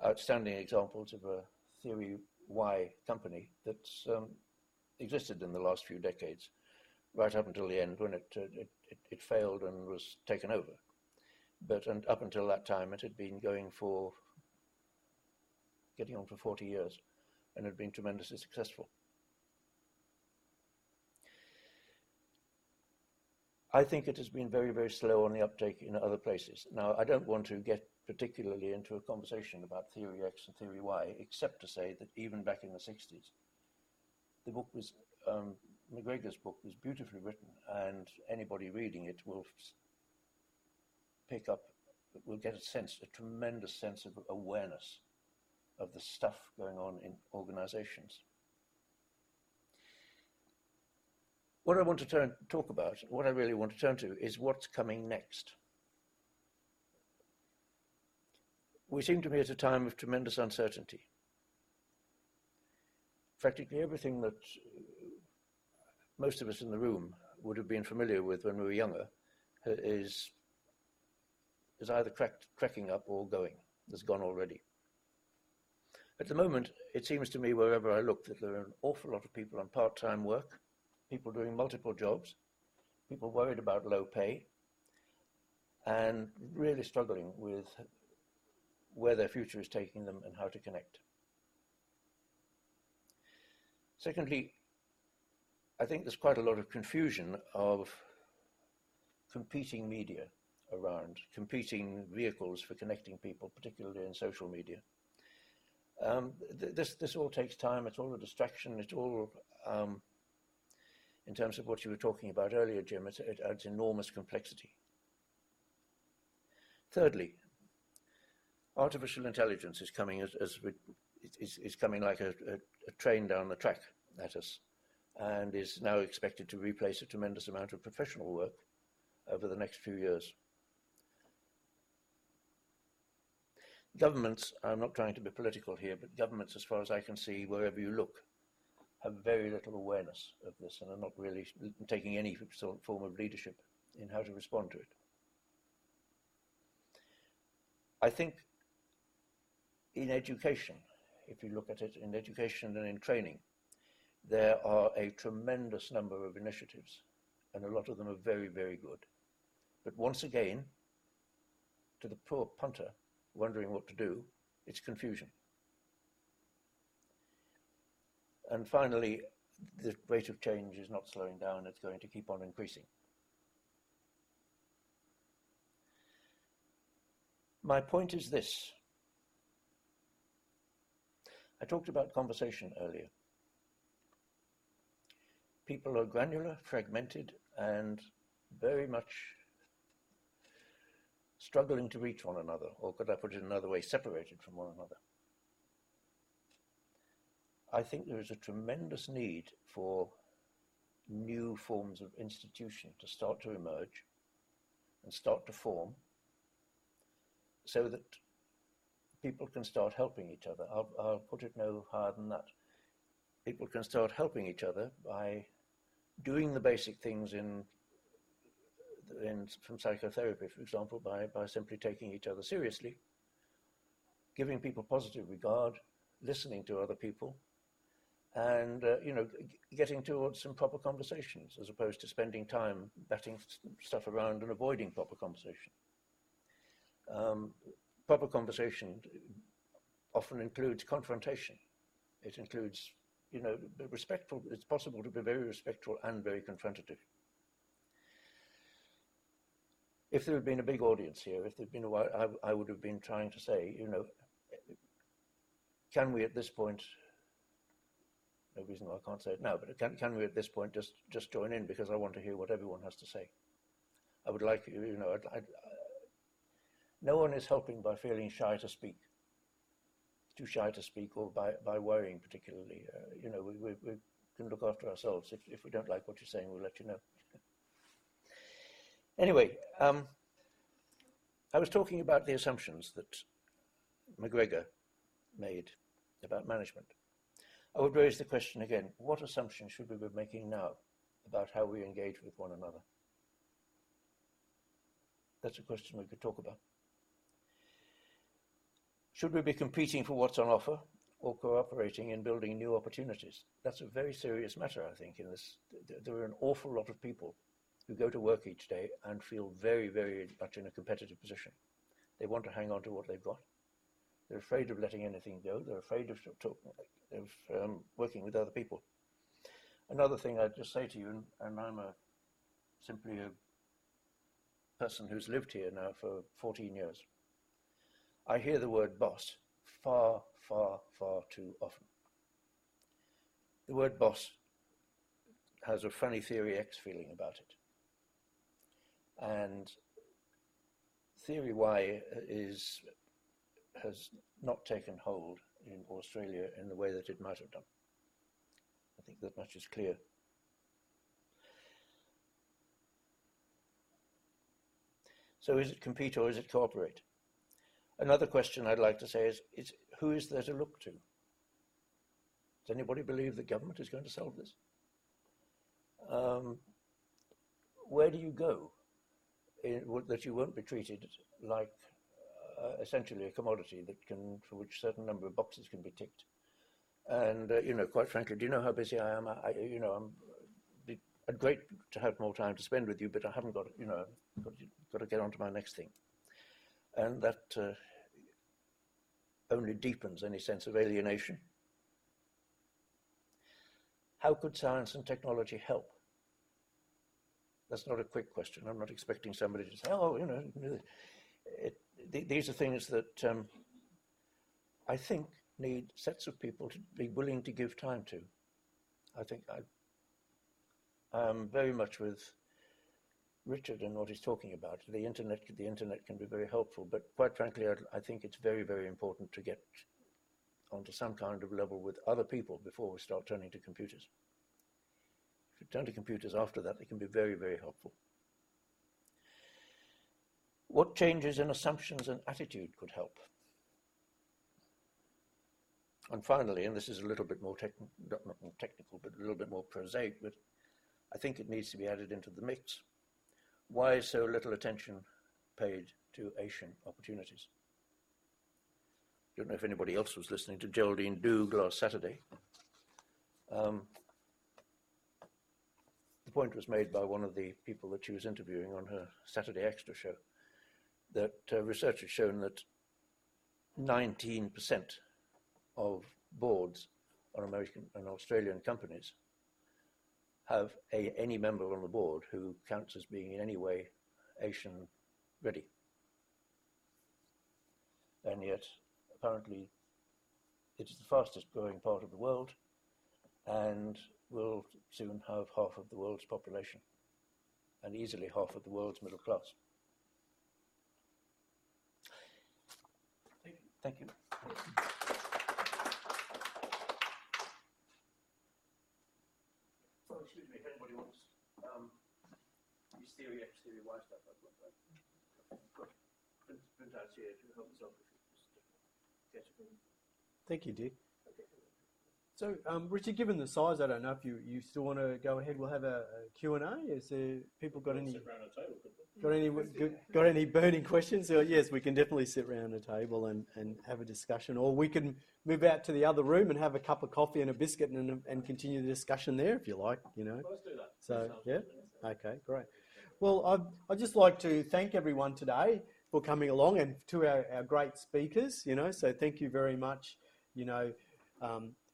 outstanding examples of a Theory Y company that's existed in the last few decades, right up until the end when it failed and was taken over. But and up until that time, it had been getting on for 40 years, and had been tremendously successful. I think it has been very, very slow on the uptake in other places. Now, I don't want to get particularly into a conversation about Theory X and Theory Y, except to say that even back in the 60s, the book was, McGregor's book was beautifully written, and anybody reading it will get a tremendous sense of awareness of the stuff going on in organizations. What I want to talk about, what I really want to turn to, is what's coming next. We seem to be at a time of tremendous uncertainty. Practically everything that most of us in the room would have been familiar with when we were younger is either cracking up or going. It's gone already. At the moment, it seems to me, wherever I look, that there are an awful lot of people on part-time work, people doing multiple jobs, people worried about low pay, and really struggling with where their future is taking them and how to connect. Secondly, I think there's quite a lot of confusion of competing media around, competing vehicles for connecting people, particularly in social media. This all takes time, it's all a distraction, it's all, in terms of what you were talking about earlier, Jim, it adds enormous complexity. Thirdly, artificial intelligence is coming is coming like a train down the track at us, and is now expected to replace a tremendous amount of professional work over the next few years. Governments, I'm not trying to be political here, but governments, as far as I can see, wherever you look, have very little awareness of this and are not really taking any form of leadership in how to respond to it. I think in education, if you look at it in education and in training, there are a tremendous number of initiatives, and a lot of them are very, very good. But once again, to the poor punter wondering what to do, it's confusion. And finally, the rate of change is not slowing down, it's going to keep on increasing. My point is this. I talked about conversation earlier. People are granular, fragmented, and very much struggling to reach one another, or could I put it another way, separated from one another. I think there is a tremendous need for new forms of institution to start to emerge and start to form so that people can start helping each other. I'll put it no higher than that. People can start helping each other by doing the basic things from psychotherapy, for example, by simply taking each other seriously, giving people positive regard, listening to other people, and getting towards some proper conversations as opposed to spending time batting stuff around and avoiding proper conversation. Proper conversation often includes confrontation. It includes, respectful. It's possible to be very respectful and very confrontative. If there had been a big audience here, if there'd been I would have been trying to say, can we at this point, no reason why I can't say it now, but can we at this point just join in, because I want to hear what everyone has to say. I would like, no one is helping by feeling shy to speak, too shy to speak, or by worrying particularly. We can look after ourselves. If we don't like what you're saying, we'll let you know. Anyway, I was talking about the assumptions that McGregor made about management. I would raise the question again, what assumptions should we be making now about how we engage with one another? That's a question we could talk about. Should we be competing for what's on offer or cooperating in building new opportunities? That's a very serious matter, I think, in this. There are an awful lot of people who go to work each day and feel very, very much in a competitive position. They want to hang on to what they've got. They're afraid of letting anything go. They're afraid of working with other people. Another thing I'd just say to you, and I'm simply a person who's lived here now for 14 years, I hear the word boss far, far, far too often. The word boss has a funny Theory X feeling about it. And Theory Y has not taken hold in Australia in the way that it might have done. I think that much is clear. So is it compete or is it cooperate? Another question I'd like to say is who is there to look to? Does anybody believe the government is going to solve this? Where do you go that you won't be treated like essentially a commodity for which a certain number of boxes can be ticked? And quite frankly, do you know how busy I am? I'd great to have more time to spend with you, but I haven't got to get on to my next thing. And that only deepens any sense of alienation. How could science and technology help? That's not a quick question. I'm not expecting somebody to say, these are things that I think need sets of people to be willing to give time to. I think I'm very much with Richard and what he's talking about. The internet can be very helpful, but quite frankly, I think it's very, very important to get onto some kind of level with other people before we start turning to computers. If you turn to computers after that, they can be very, very helpful. What changes in assumptions and attitude could help? And finally, and this is a little bit more not more technical, but a little bit more prosaic, but I think it needs to be added into the mix. Why is so little attention paid to Asian opportunities? I don't know if anybody else was listening to Geraldine Doog last Saturday. The point was made by one of the people that she was interviewing on her Saturday Extra show that research has shown that 19% of boards on American and Australian companies have any member on the board who counts as being in any way Asian ready. And yet, apparently, it is the fastest growing part of the world and will soon have half of the world's population and easily half of the world's middle class. Thank you. Oh, excuse me, if anybody wants these theory X, theory Y stuff, I've got printouts here to help yourself if you just get it. Thank you, Dick. So, Richard, given the size, I don't know if you still want to go ahead. We'll have a Q&A. Is there people got any got any burning questions? Yes, we can definitely sit around a table and have a discussion, or we can move out to the other room and have a cup of coffee and a biscuit and continue the discussion there if you like. You know. Let's do that. So yeah, okay, great. Well, I'd just like to thank everyone today for coming along and to our great speakers. You know, so thank you very much. You know.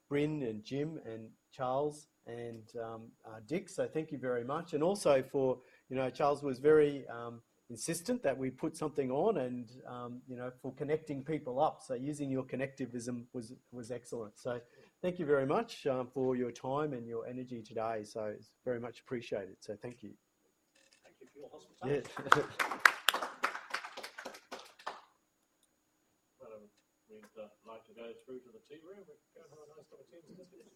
Bryn and Jim and Charles and Dick, so thank you very much. And also for, you know, Charles was very insistent that we put something on and, you know, for connecting people up. So using your connectivism was excellent. So thank you very much for your time and your energy today. So it's very much appreciated. So thank you. Thank you for your hospitality. Yeah. We'd like to go through to the tea room. We can go and have a nice cup of tea and biscuits.